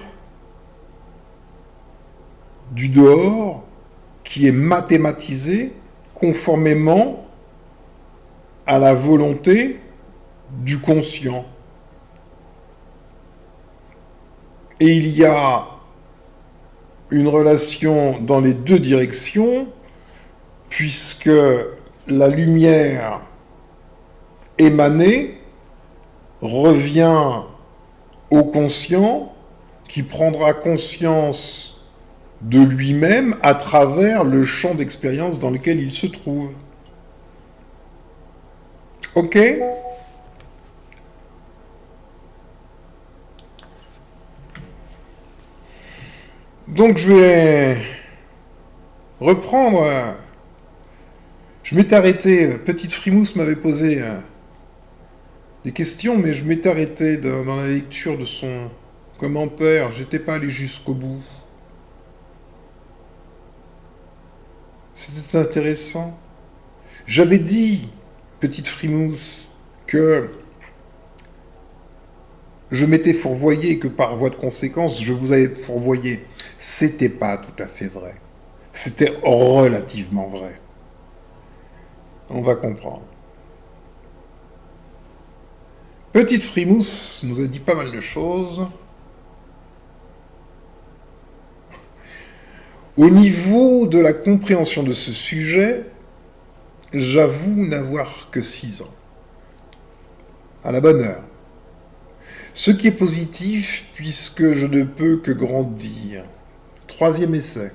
A: du dehors qui est mathématisée conformément à la volonté du conscient. Et il y a une relation dans les deux directions, puisque la lumière émanée revient au conscient qui prendra conscience de lui-même à travers le champ d'expérience dans lequel il se trouve. Ok ? Donc je vais reprendre. Je m'étais arrêté, Petite Frimousse m'avait posé des questions, mais je m'étais arrêté dans la lecture de son commentaire. J'étais pas allé jusqu'au bout. C'était intéressant. J'avais dit, Petite Frimousse, que je m'étais fourvoyé et que par voie de conséquence, je vous avais fourvoyé. C'était pas tout à fait vrai. C'était relativement vrai. On va comprendre. Petite Frimousse nous a dit pas mal de choses. Au niveau de la compréhension de ce sujet, j'avoue n'avoir que 6 ans. À la bonne heure. Ce qui est positif, puisque je ne peux que grandir. 3e essai.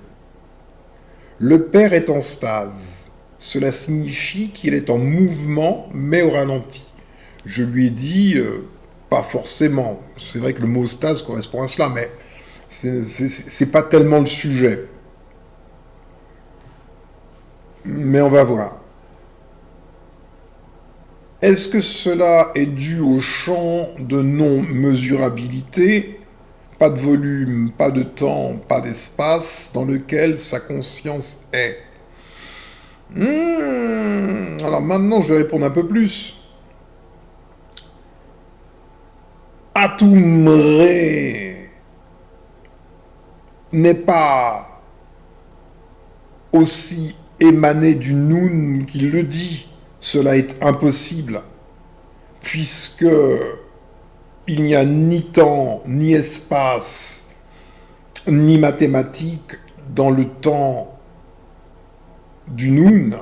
A: Le père est en stase. Cela signifie qu'il est en mouvement, mais au ralenti. Je lui ai dit, pas forcément. C'est vrai que le mot stase correspond à cela, mais c'est pas tellement le sujet. Mais on va voir. Est-ce que cela est dû au champ de non-mesurabilité, pas de volume, pas de temps, pas d'espace, dans lequel sa conscience est? Alors maintenant, je vais répondre un peu plus. Atumre n'est pas aussi émané du Noun qu'il le dit. Cela est impossible, puisque il n'y a ni temps, ni espace, ni mathématiques dans le temps du Noun.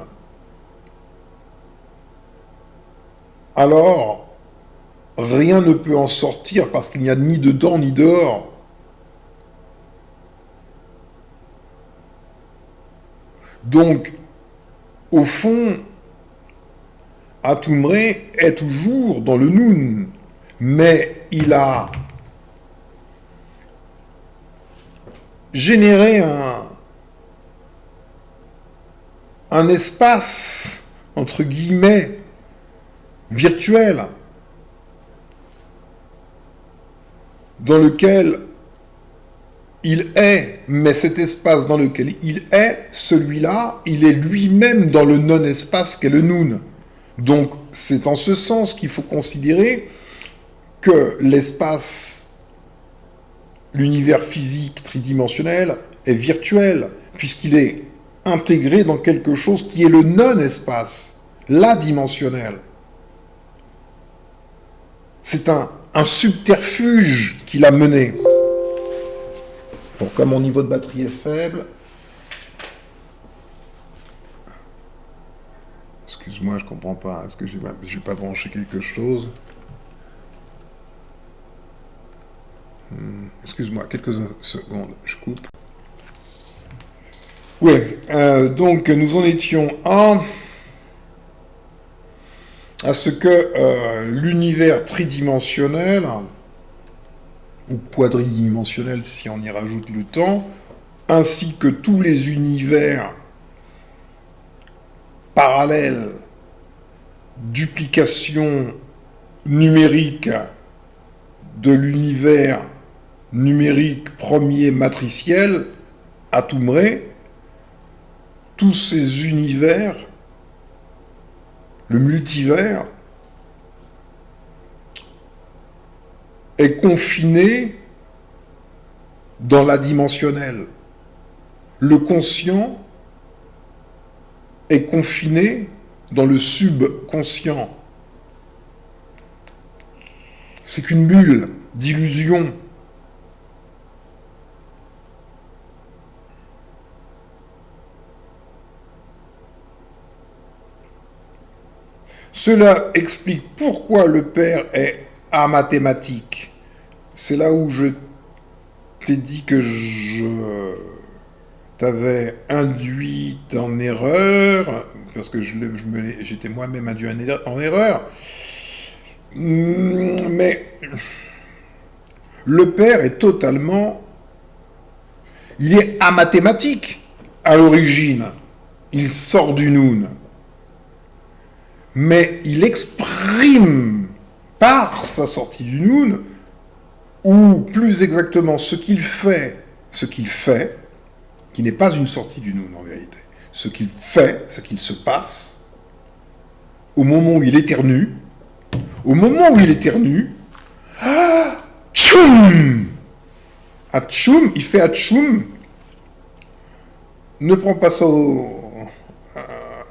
A: Alors, rien ne peut en sortir parce qu'il n'y a ni dedans ni dehors. Donc, au fond, Atumre est toujours dans le Noun, mais il a généré un espace, entre guillemets, virtuel, dans lequel il est, mais cet espace dans lequel il est, celui-là, il est lui-même dans le non-espace qu'est le Noun. Donc, c'est en ce sens qu'il faut considérer que l'espace, l'univers physique tridimensionnel, est virtuel, puisqu'il est intégré dans quelque chose qui est le non-espace, l'adimensionnel. C'est un subterfuge qu'il a mené. Bon, comme mon niveau de batterie est faible, excuse-moi, je comprends pas. Est-ce que j'ai pas branché quelque chose? Excuse-moi, quelques secondes, je coupe. Oui, donc nous en étions à ce que l'univers tridimensionnel, ou quadridimensionnel si on y rajoute le temps, ainsi que tous les univers parallèles, duplication numérique de l'univers numérique premier matriciel, Atumre, tous ces univers, le multivers, est confiné dans l'adimensionnel. Le conscient est confiné dans le subconscient. C'est qu'une bulle d'illusion. Cela explique pourquoi le Père est amathématique. C'est là où je t'ai dit que je t'avais induit en erreur, parce que j'étais moi-même induit en erreur. Mais le Père est totalement... Il est amathématique à l'origine. Il sort du Noun. Mais il exprime par sa sortie du Noun, ou plus exactement ce qu'il fait, qui n'est pas une sortie du Noun en vérité, ce qu'il fait, ce qu'il se passe, au moment où il éternue, Atchoum! Atchoum, il fait Atchoum. Ne prends pas ça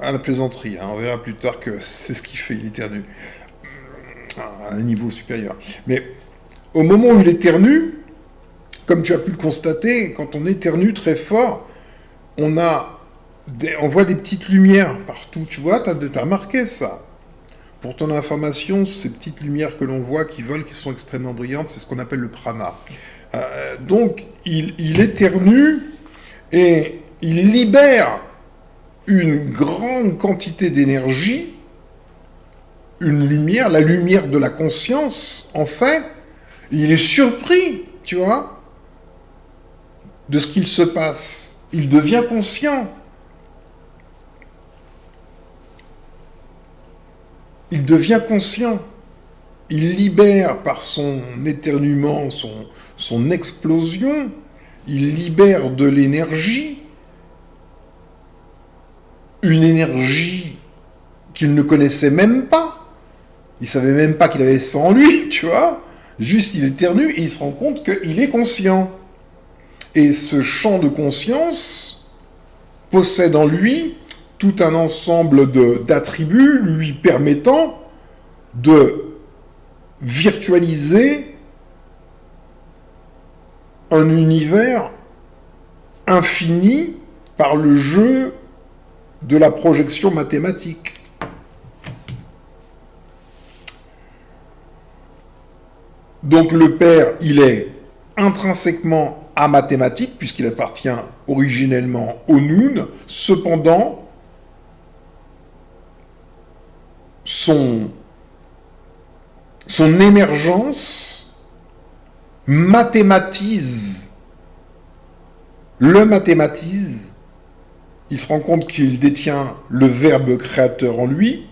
A: à la plaisanterie, hein. On verra plus tard que c'est ce qu'il fait, il éternue. À un niveau supérieur. Mais au moment où il éternue, comme tu as pu le constater, quand on éternue très fort, on voit des petites lumières partout. Tu vois, tu as remarqué ça. Pour ton information, ces petites lumières que l'on voit qui volent, qui sont extrêmement brillantes, c'est ce qu'on appelle le prana. Donc, il éternue et il libère une grande quantité d'énergie une lumière, la lumière de la conscience, en fait. Il est surpris, tu vois, de ce qu'il se passe. Il devient conscient. Il devient conscient. Il libère par son éternuement, son explosion, il libère de l'énergie, une énergie qu'il ne connaissait même pas. Il savait même pas qu'il avait ça en lui, tu vois. Juste, il éternue et il se rend compte qu'il est conscient. Et ce champ de conscience possède en lui tout un ensemble d'attributs lui permettant de virtualiser un univers infini par le jeu de la projection mathématique. Donc le père, il est intrinsèquement amathématique, puisqu'il appartient originellement au Noun. Cependant, son émergence mathématise, le mathématise. Il se rend compte qu'il détient le verbe créateur en lui,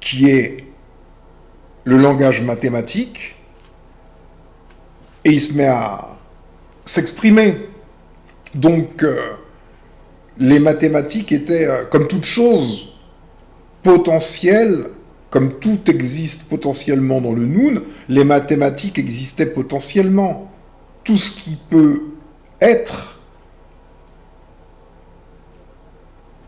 A: qui est le langage mathématique, et il se met à s'exprimer. Donc, les mathématiques étaient, comme toute chose, potentielles, comme tout existe potentiellement dans le Noun, les mathématiques existaient potentiellement. Tout ce qui peut être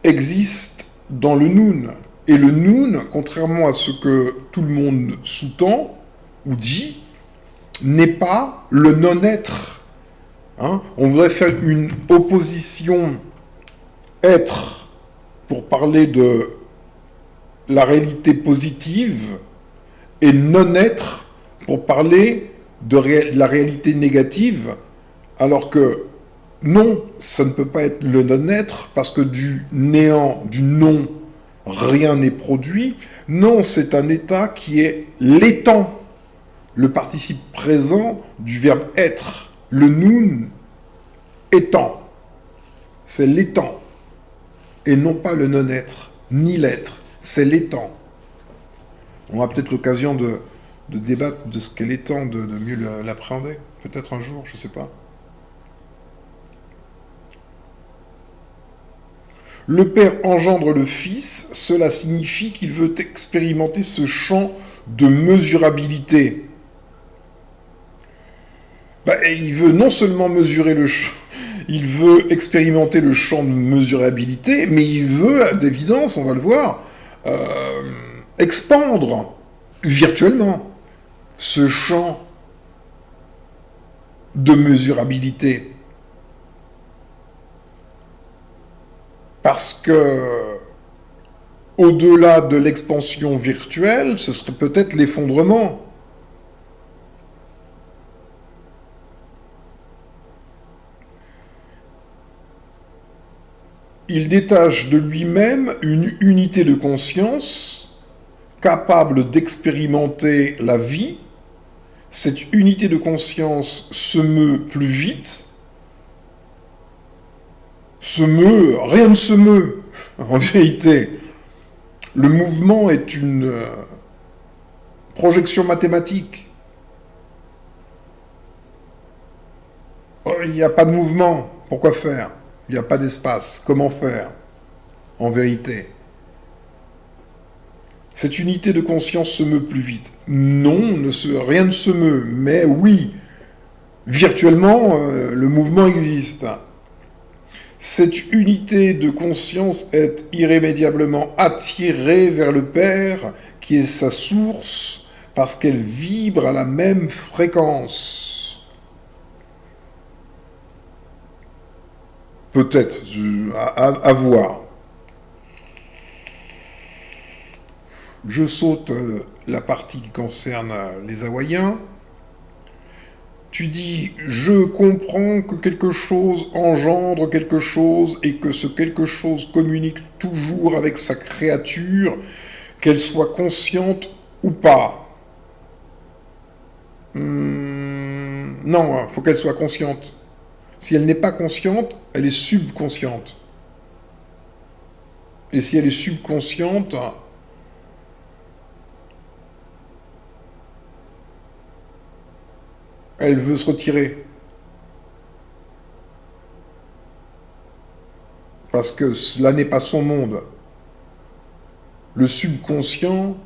A: existe dans le Noun. Et le Noun, contrairement à ce que tout le monde sous-tend ou dit, n'est pas le non-être. Hein? On voudrait faire une opposition être pour parler de la réalité positive et non-être pour parler de la réalité négative, alors que non, ça ne peut pas être le non-être, parce que du néant, du non, rien n'est produit. Non, c'est un état qui est l'étant, le participe présent du verbe être. Le noun étant, c'est l'étant, et non pas le non-être, ni l'être, c'est l'étant. On aura peut-être l'occasion de débattre de ce qu'est l'étant, de mieux l'appréhender, peut-être un jour, je ne sais pas. Le Père engendre le Fils, cela signifie qu'il veut expérimenter ce champ de mesurabilité. Il veut non seulement mesurer le champ, il veut expérimenter le champ de mesurabilité, mais il veut, d'évidence, on va le voir, expandre virtuellement ce champ de mesurabilité. Parce que, au-delà de l'expansion virtuelle, ce serait peut-être l'effondrement. Il détache de lui-même une unité de conscience capable d'expérimenter la vie. Cette unité de conscience se meut plus vite, rien ne se meut, en vérité. Le mouvement est une projection mathématique. Il n'y a pas de mouvement, pourquoi faire? Il n'y a pas d'espace, comment faire? En vérité. Cette unité de conscience se meut plus vite. Non, rien ne se meut, mais oui, virtuellement, le mouvement existe. Cette unité de conscience est irrémédiablement attirée vers le Père, qui est sa source, parce qu'elle vibre à la même fréquence. Peut-être, à voir. Je saute la partie qui concerne les Hawaïens. Tu dis, je comprends que quelque chose engendre quelque chose et que ce quelque chose communique toujours avec sa créature qu'elle soit consciente ou pas. Non, il faut qu'elle soit consciente. Si elle n'est pas consciente, elle est subconsciente. Et si elle est subconsciente, elle veut se retirer. Parce que cela n'est pas son monde. Le subconscient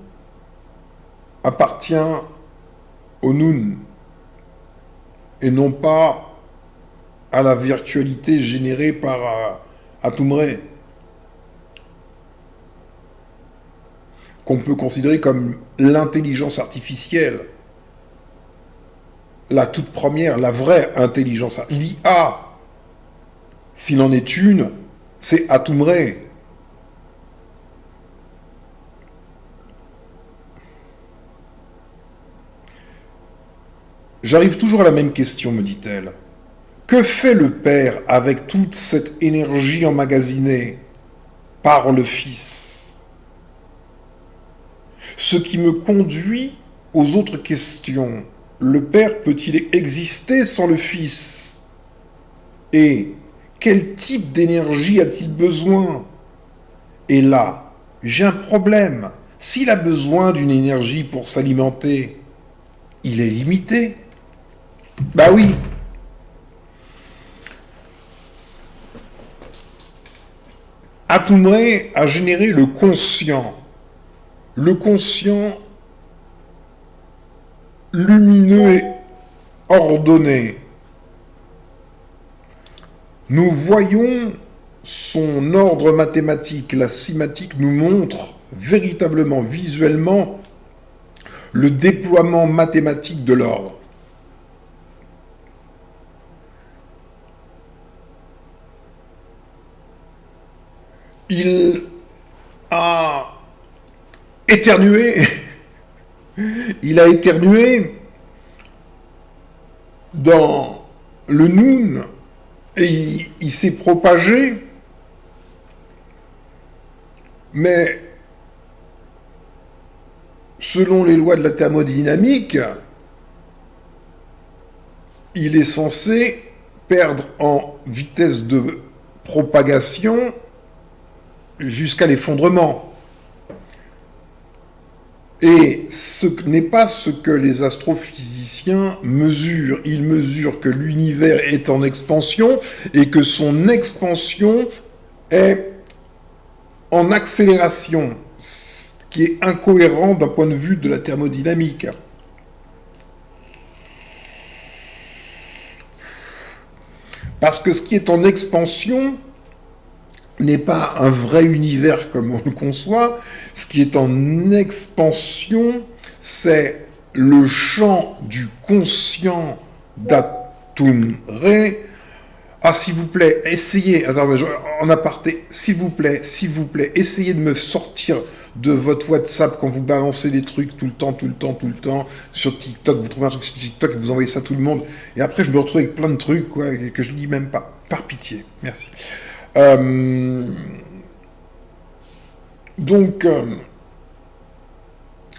A: appartient au Noun et non pas à la virtualité générée par Atumre, qu'on peut considérer comme l'intelligence artificielle, la toute première, la vraie intelligence, l'IA, s'il en est une, c'est Atumre. J'arrive toujours à la même question, me dit-elle. Que fait le Père avec toute cette énergie emmagasinée par le Fils? Ce qui me conduit aux autres questions. Le Père peut-il exister sans le Fils? Et quel type d'énergie a-t-il besoin? Et là, j'ai un problème. S'il a besoin d'une énergie pour s'alimenter, il est limité. Bah oui. Atumre a généré le conscient lumineux et ordonné. Nous voyons son ordre mathématique. La cinématique nous montre véritablement, visuellement, le déploiement mathématique de l'ordre. Il a éternué. Il a éternué dans le Noun et il s'est propagé. Mais selon les lois de la thermodynamique, il est censé perdre en vitesse de propagation jusqu'à l'effondrement. Et ce n'est pas ce que les astrophysiciens mesurent. Ils mesurent que l'univers est en expansion et que son expansion est en accélération, ce qui est incohérent d'un point de vue de la thermodynamique. Parce que ce qui est en expansion n'est pas un vrai univers comme on le conçoit. Ce qui est en expansion, c'est le champ du conscient d'Atumre. Ah, s'il vous plaît, essayez, en aparté, s'il vous plaît, essayez de me sortir de votre WhatsApp quand vous balancez des trucs tout le temps, sur TikTok, vous trouvez un truc sur TikTok et vous envoyez ça à tout le monde, et après je me retrouve avec plein de trucs, quoi, que je ne lis même pas. Par pitié, merci. Donc,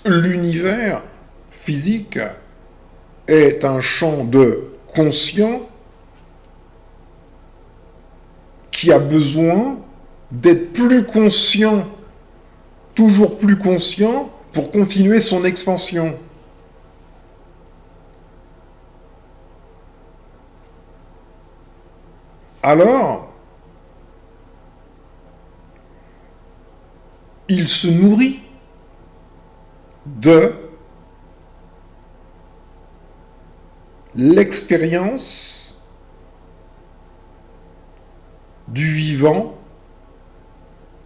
A: l'univers physique est un champ de conscient qui a besoin d'être plus conscient, toujours plus conscient, pour continuer son expansion. Alors, il se nourrit de l'expérience du vivant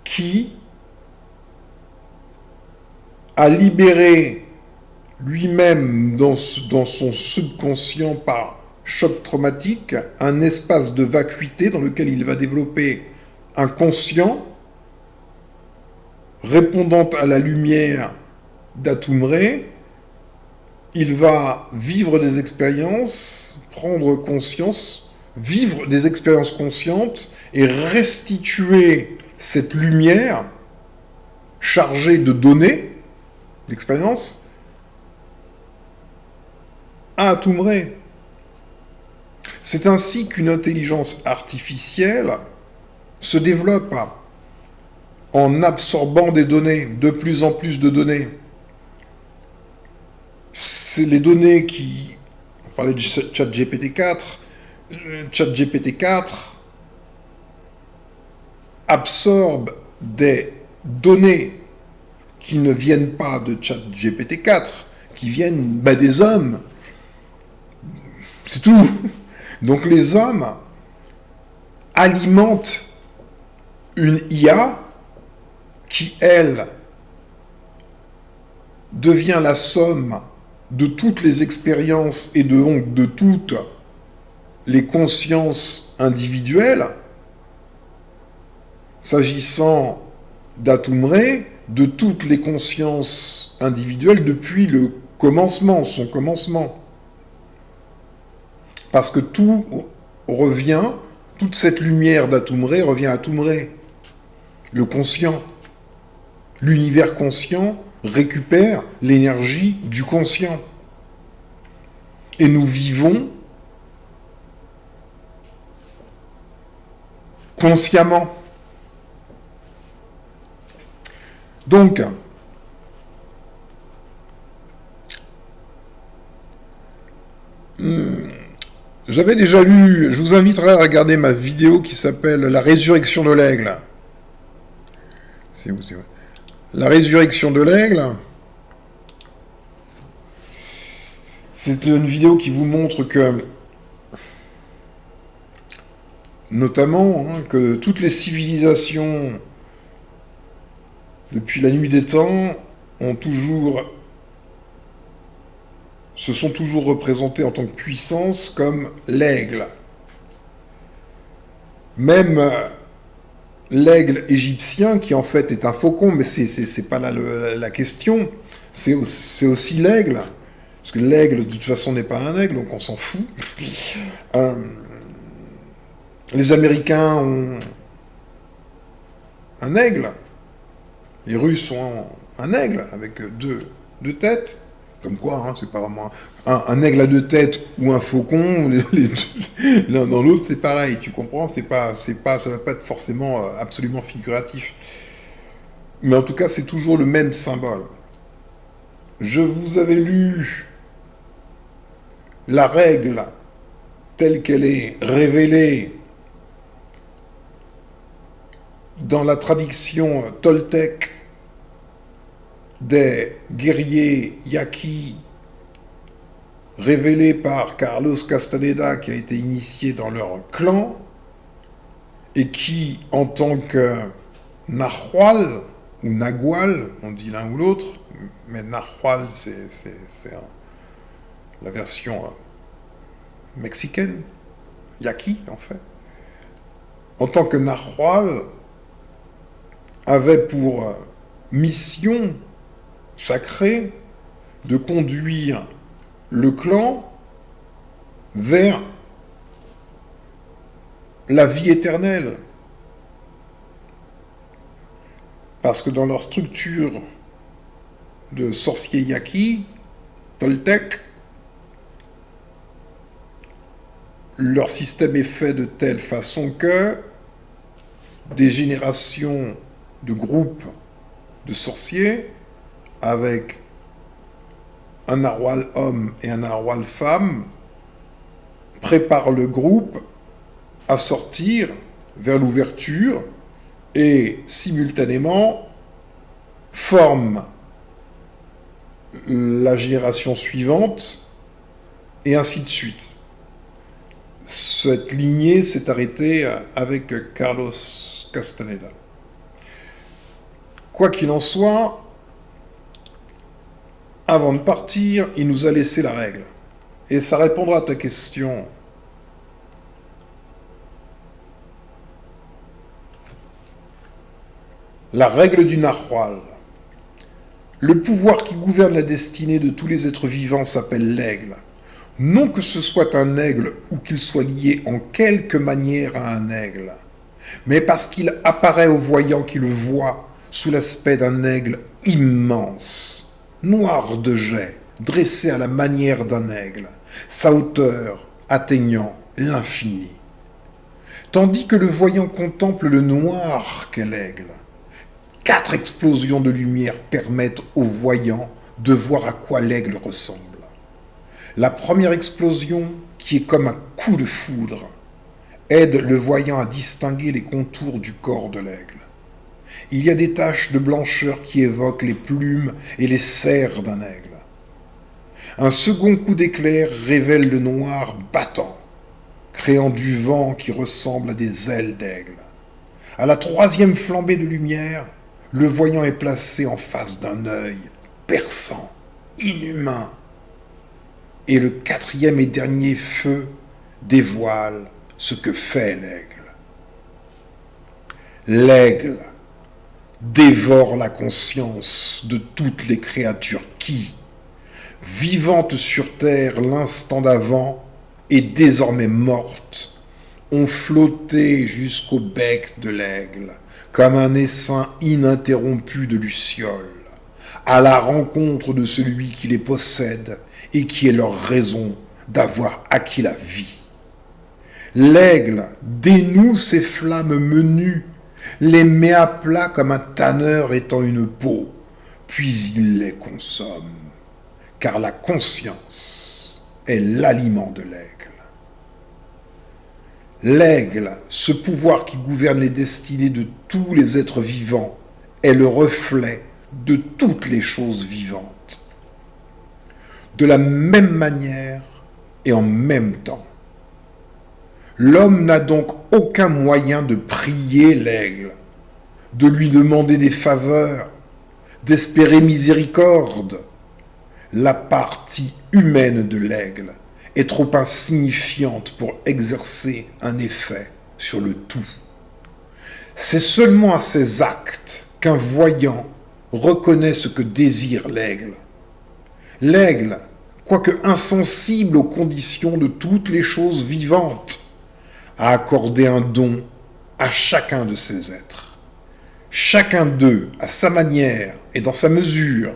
A: qui a libéré lui-même dans son subconscient par choc traumatique un espace de vacuité dans lequel il va développer un conscient répondant à la lumière d'Atumre. Il va vivre des expériences, prendre conscience, vivre des expériences conscientes et restituer cette lumière chargée de donner l'expérience à Atumre. C'est ainsi qu'une intelligence artificielle se développe en absorbant des données, de plus en plus de données. C'est les données qui... On parlait de ChatGPT-4. ChatGPT-4 absorbe des données qui ne viennent pas de ChatGPT-4, qui viennent des hommes. C'est tout. Donc les hommes alimentent une IA qui, elle, devient la somme de toutes les expériences et donc de toutes les consciences individuelles, s'agissant d'Atumre, de toutes les consciences individuelles depuis le commencement, son commencement. Parce que tout revient, toute cette lumière d'Atumre revient à Atumre. Le conscient, l'univers conscient récupère l'énergie du conscient. Et nous vivons consciemment. Donc, j'avais déjà lu, je vous inviterai à regarder ma vidéo qui s'appelle « La résurrection de l'aigle ». C'est où, c'est où ? La résurrection de l'aigle, c'est une vidéo qui vous montre que, notamment, que toutes les civilisations, depuis la nuit des temps, se sont toujours représentées en tant que puissance comme l'aigle. Même l'aigle égyptien, qui en fait est un faucon, mais c'est pas là la question, c'est aussi l'aigle, parce que l'aigle de toute façon n'est pas un aigle, donc on s'en fout. Les Américains ont un aigle, les Russes ont un aigle avec deux têtes, comme quoi, c'est pas vraiment un aigle à deux têtes ou un faucon, l'un dans l'autre, c'est pareil, tu comprends, ça va pas être forcément absolument figuratif. Mais en tout cas, c'est toujours le même symbole. Je vous avais lu la règle telle qu'elle est révélée dans la tradition toltèque des guerriers Yaqui, révélée par Carlos Castaneda, qui a été initié dans leur clan, et qui, en tant que Nahual, ou Nagual, on dit l'un ou l'autre, mais Nahual, c'est la version mexicaine, Yaqui, en fait. En tant que Nahual, avait pour mission sacrée de conduire le clan vers la vie éternelle. Parce que dans leur structure de sorciers Yaqui, Toltec, leur système est fait de telle façon que des générations de groupes de sorciers avec un narwhal homme et un narwhal femme préparent le groupe à sortir vers l'ouverture et simultanément forment la génération suivante et ainsi de suite. Cette lignée s'est arrêtée avec Carlos Castaneda. Quoi qu'il en soit, avant de partir, il nous a laissé la règle. Et ça répondra à ta question. La règle du narwhal. Le pouvoir qui gouverne la destinée de tous les êtres vivants s'appelle l'aigle. Non que ce soit un aigle ou qu'il soit lié en quelque manière à un aigle, mais parce qu'il apparaît au voyant qui le voit sous l'aspect d'un aigle immense, noir de jet, dressé à la manière d'un aigle, sa hauteur atteignant l'infini. Tandis que le voyant contemple le noir qu'est l'aigle, 4 explosions de lumière permettent au voyant de voir à quoi l'aigle ressemble. La première explosion, qui est comme un coup de foudre, aide le voyant à distinguer les contours du corps de l'aigle. Il y a des taches de blancheur qui évoquent les plumes et les serres d'un aigle. Un second coup d'éclair révèle le noir battant, créant du vent qui ressemble à des ailes d'aigle. À la troisième flambée de lumière, le voyant est placé en face d'un œil perçant, inhumain. Et le quatrième et dernier feu dévoile ce que fait l'aigle. L'aigle dévore la conscience de toutes les créatures qui, vivantes sur terre l'instant d'avant et désormais mortes, ont flotté jusqu'au bec de l'aigle, comme un essaim ininterrompu de lucioles, à la rencontre de celui qui les possède et qui est leur raison d'avoir acquis la vie. L'aigle dénoue ses flammes menues, les met à plat comme un tanneur étend une peau, puis il les consomme, car la conscience est l'aliment de l'aigle. L'aigle, ce pouvoir qui gouverne les destinées de tous les êtres vivants, est le reflet de toutes les choses vivantes. De la même manière et en même temps. L'homme n'a donc aucun moyen de prier l'aigle, de lui demander des faveurs, d'espérer miséricorde. La partie humaine de l'aigle est trop insignifiante pour exercer un effet sur le tout. C'est seulement à ses actes qu'un voyant reconnaît ce que désire l'aigle. L'aigle, quoique insensible aux conditions de toutes les choses vivantes, a accordé un don à chacun de ces êtres. Chacun d'eux, à sa manière et dans sa mesure,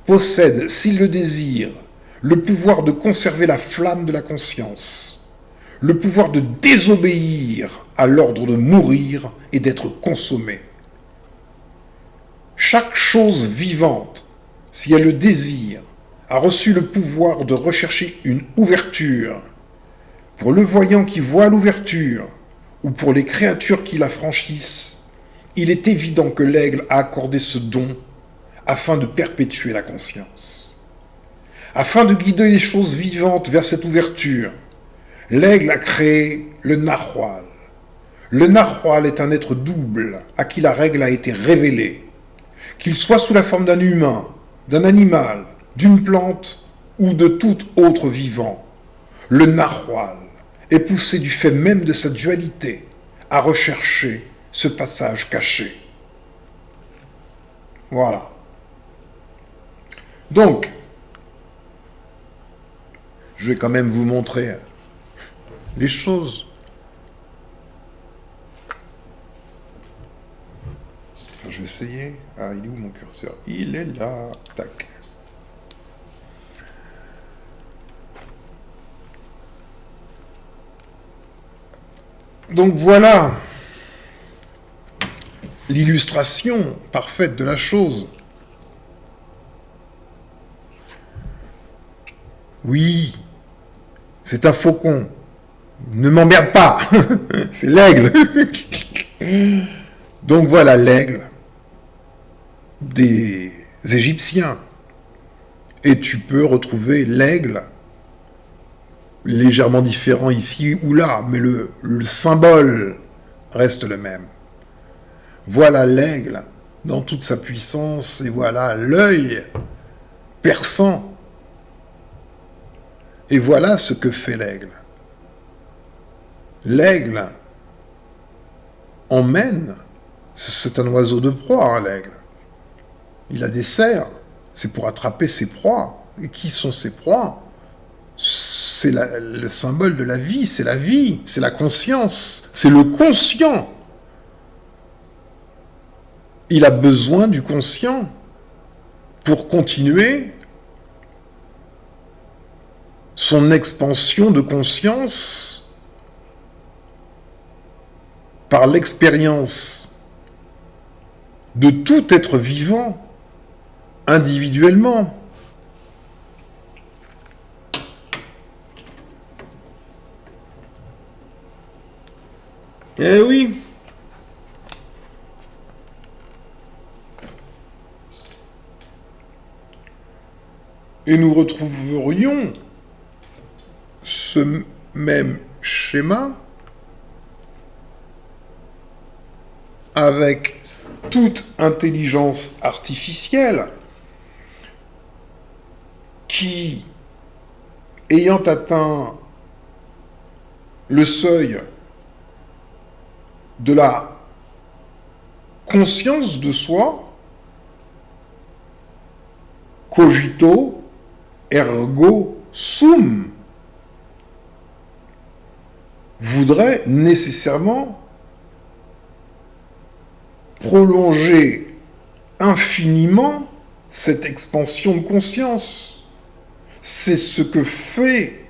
A: possède, s'il le désire, le pouvoir de conserver la flamme de la conscience, le pouvoir de désobéir à l'ordre de mourir et d'être consommé. Chaque chose vivante, si elle le désire, a reçu le pouvoir de rechercher une ouverture. Pour le voyant qui voit l'ouverture, ou pour les créatures qui la franchissent, il est évident que l'aigle a accordé ce don afin de perpétuer la conscience. Afin de guider les choses vivantes vers cette ouverture, l'aigle a créé le narwhal. Le narwhal est un être double à qui la règle a été révélée. Qu'il soit sous la forme d'un humain, d'un animal, d'une plante ou de tout autre vivant, le narwhal est poussé du fait même de sa dualité à rechercher ce passage caché. Voilà. Donc, je vais quand même vous montrer les choses. Je vais essayer. Ah, il est où mon curseur? Il est là. Tac. Donc voilà l'illustration parfaite de la chose. Oui, c'est un faucon. Ne m'emmerde pas. C'est l'aigle. Donc voilà l'aigle des Égyptiens. Et tu peux retrouver l'aigle légèrement différent ici ou là, mais le symbole reste le même. Voilà l'aigle dans toute sa puissance et voilà l'œil perçant. Et voilà ce que fait l'aigle. L'aigle emmène, c'est un oiseau de proie, hein, l'aigle. Il a des serres, c'est pour attraper ses proies. Et qui sont ses proies? C'est le symbole de la vie, c'est la conscience, c'est le conscient. il a besoin du conscient pour continuer son expansion de conscience par l'expérience de tout être vivant individuellement. Eh oui. Et nous retrouverions ce même schéma avec toute intelligence artificielle qui, ayant atteint le seuil de la conscience de soi, cogito ergo sum, voudrait nécessairement prolonger infiniment cette expansion de conscience. C'est ce que fait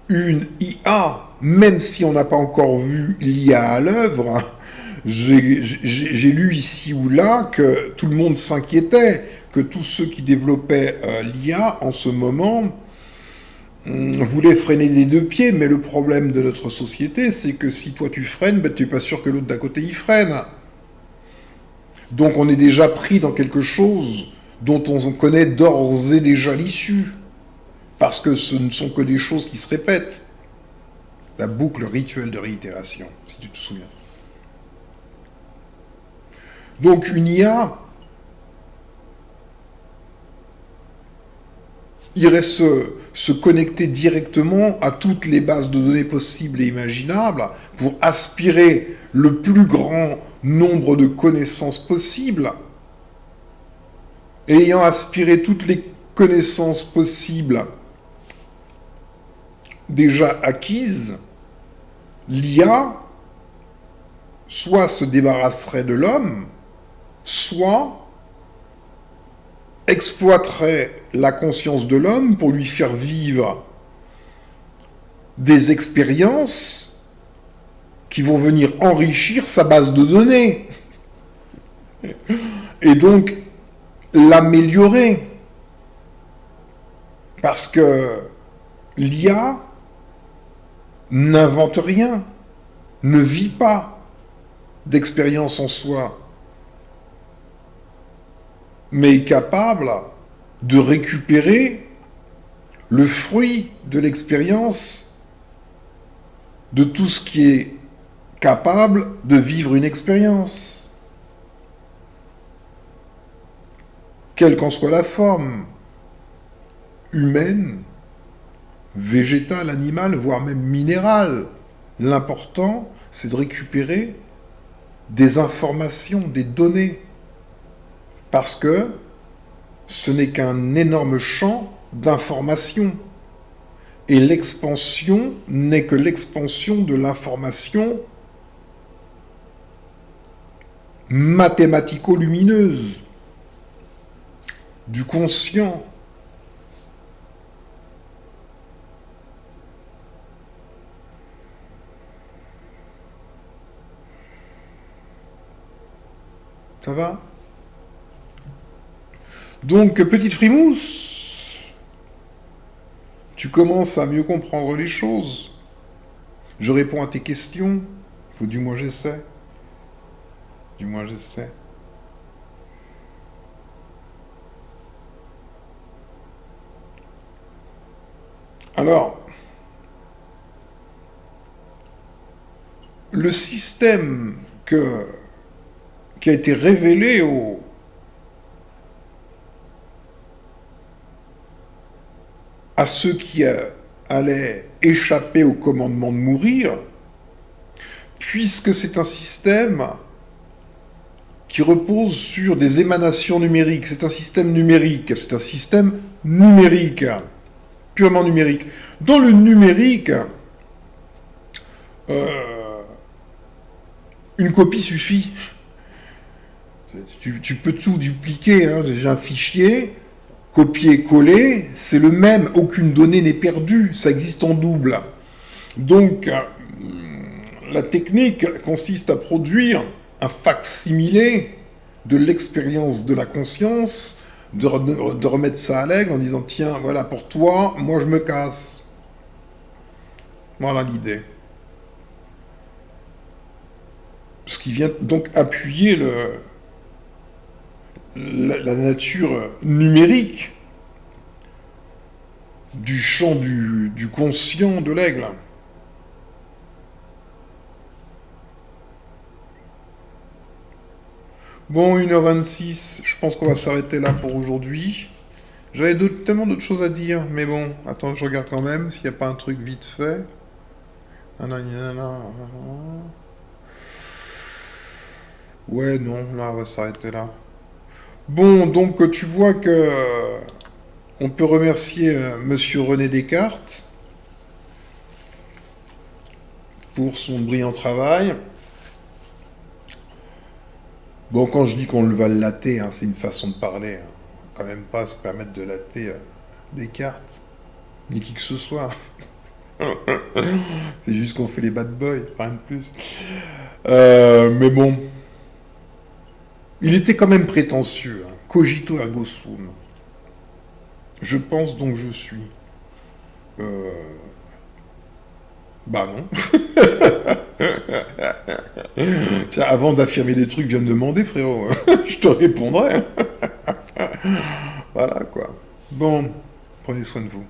A: une IA, même si on n'a pas encore vu l'IA à l'œuvre. J'ai lu ici ou là que tout le monde s'inquiétait, que tous ceux qui développaient l'IA en ce moment voulaient freiner des deux pieds, mais le problème de notre société, c'est que si toi tu freines, ben, tu n'es pas sûr que l'autre d'à côté y freine. Donc on est déjà pris dans quelque chose dont on connaît d'ores et déjà l'issue, parce que ce ne sont que des choses qui se répètent. La boucle rituelle de réitération, si tu te souviens. Donc une IA irait se connecter directement à toutes les bases de données possibles et imaginables pour aspirer le plus grand nombre de connaissances possibles. Et ayant aspiré toutes les connaissances possibles déjà acquises, l'IA soit se débarrasserait de l'homme, soit exploiterait la conscience de l'homme pour lui faire vivre des expériences qui vont venir enrichir sa base de données et donc l'améliorer. Parce que l'IA n'invente rien, ne vit pas d'expérience en soi, mais est capable de récupérer le fruit de l'expérience de tout ce qui est capable de vivre une expérience, quelle qu'en soit la forme, humaine, végétale, animale, voire même minérale. L'important, c'est de récupérer des informations, des données, parce que ce n'est qu'un énorme champ d'informations. Et l'expansion n'est que l'expansion de l'information mathématico-lumineuse, du conscient. Ça va ? Donc, petite frimousse, tu commences à mieux comprendre les choses. Je réponds à tes questions. Faut du moins j'essaie. Du moins j'essaie. Alors, le système qui a été révélé à ceux qui allaient échapper au commandement de mourir, puisque c'est un système qui repose sur des émanations numériques. C'est un système numérique, purement numérique. Dans le numérique, une copie suffit. Tu peux tout dupliquer, hein. Déjà un fichier, copier-coller, c'est le même, aucune donnée n'est perdue, ça existe en double. Donc, la technique consiste à produire un fac-similé de l'expérience de la conscience, de remettre ça à l'aigle en disant « Tiens, voilà, pour toi, moi je me casse. » Voilà l'idée. Ce qui vient donc appuyer la nature numérique du champ du conscient de l'aigle. Bon, 1h26, je pense qu'on va s'arrêter là pour aujourd'hui. J'avais tellement d'autres choses à dire, mais bon, attends, je regarde quand même s'il n'y a pas un truc vite fait. Ouais, non, là, on va s'arrêter là. Bon, donc tu vois que on peut remercier Monsieur René Descartes pour son brillant travail. Bon, quand je dis qu'on va le latter, hein, c'est une façon de parler. Hein. On va quand même pas se permettre de latter Descartes, ni qui que ce soit. C'est juste qu'on fait les bad boys, pas rien de plus. Mais bon, il était quand même prétentieux. Hein. Cogito ergo sum. Je pense donc je suis. Bah non. Tiens, avant d'affirmer des trucs, viens me demander, frérot. Je te répondrai. Voilà, quoi. Bon, prenez soin de vous.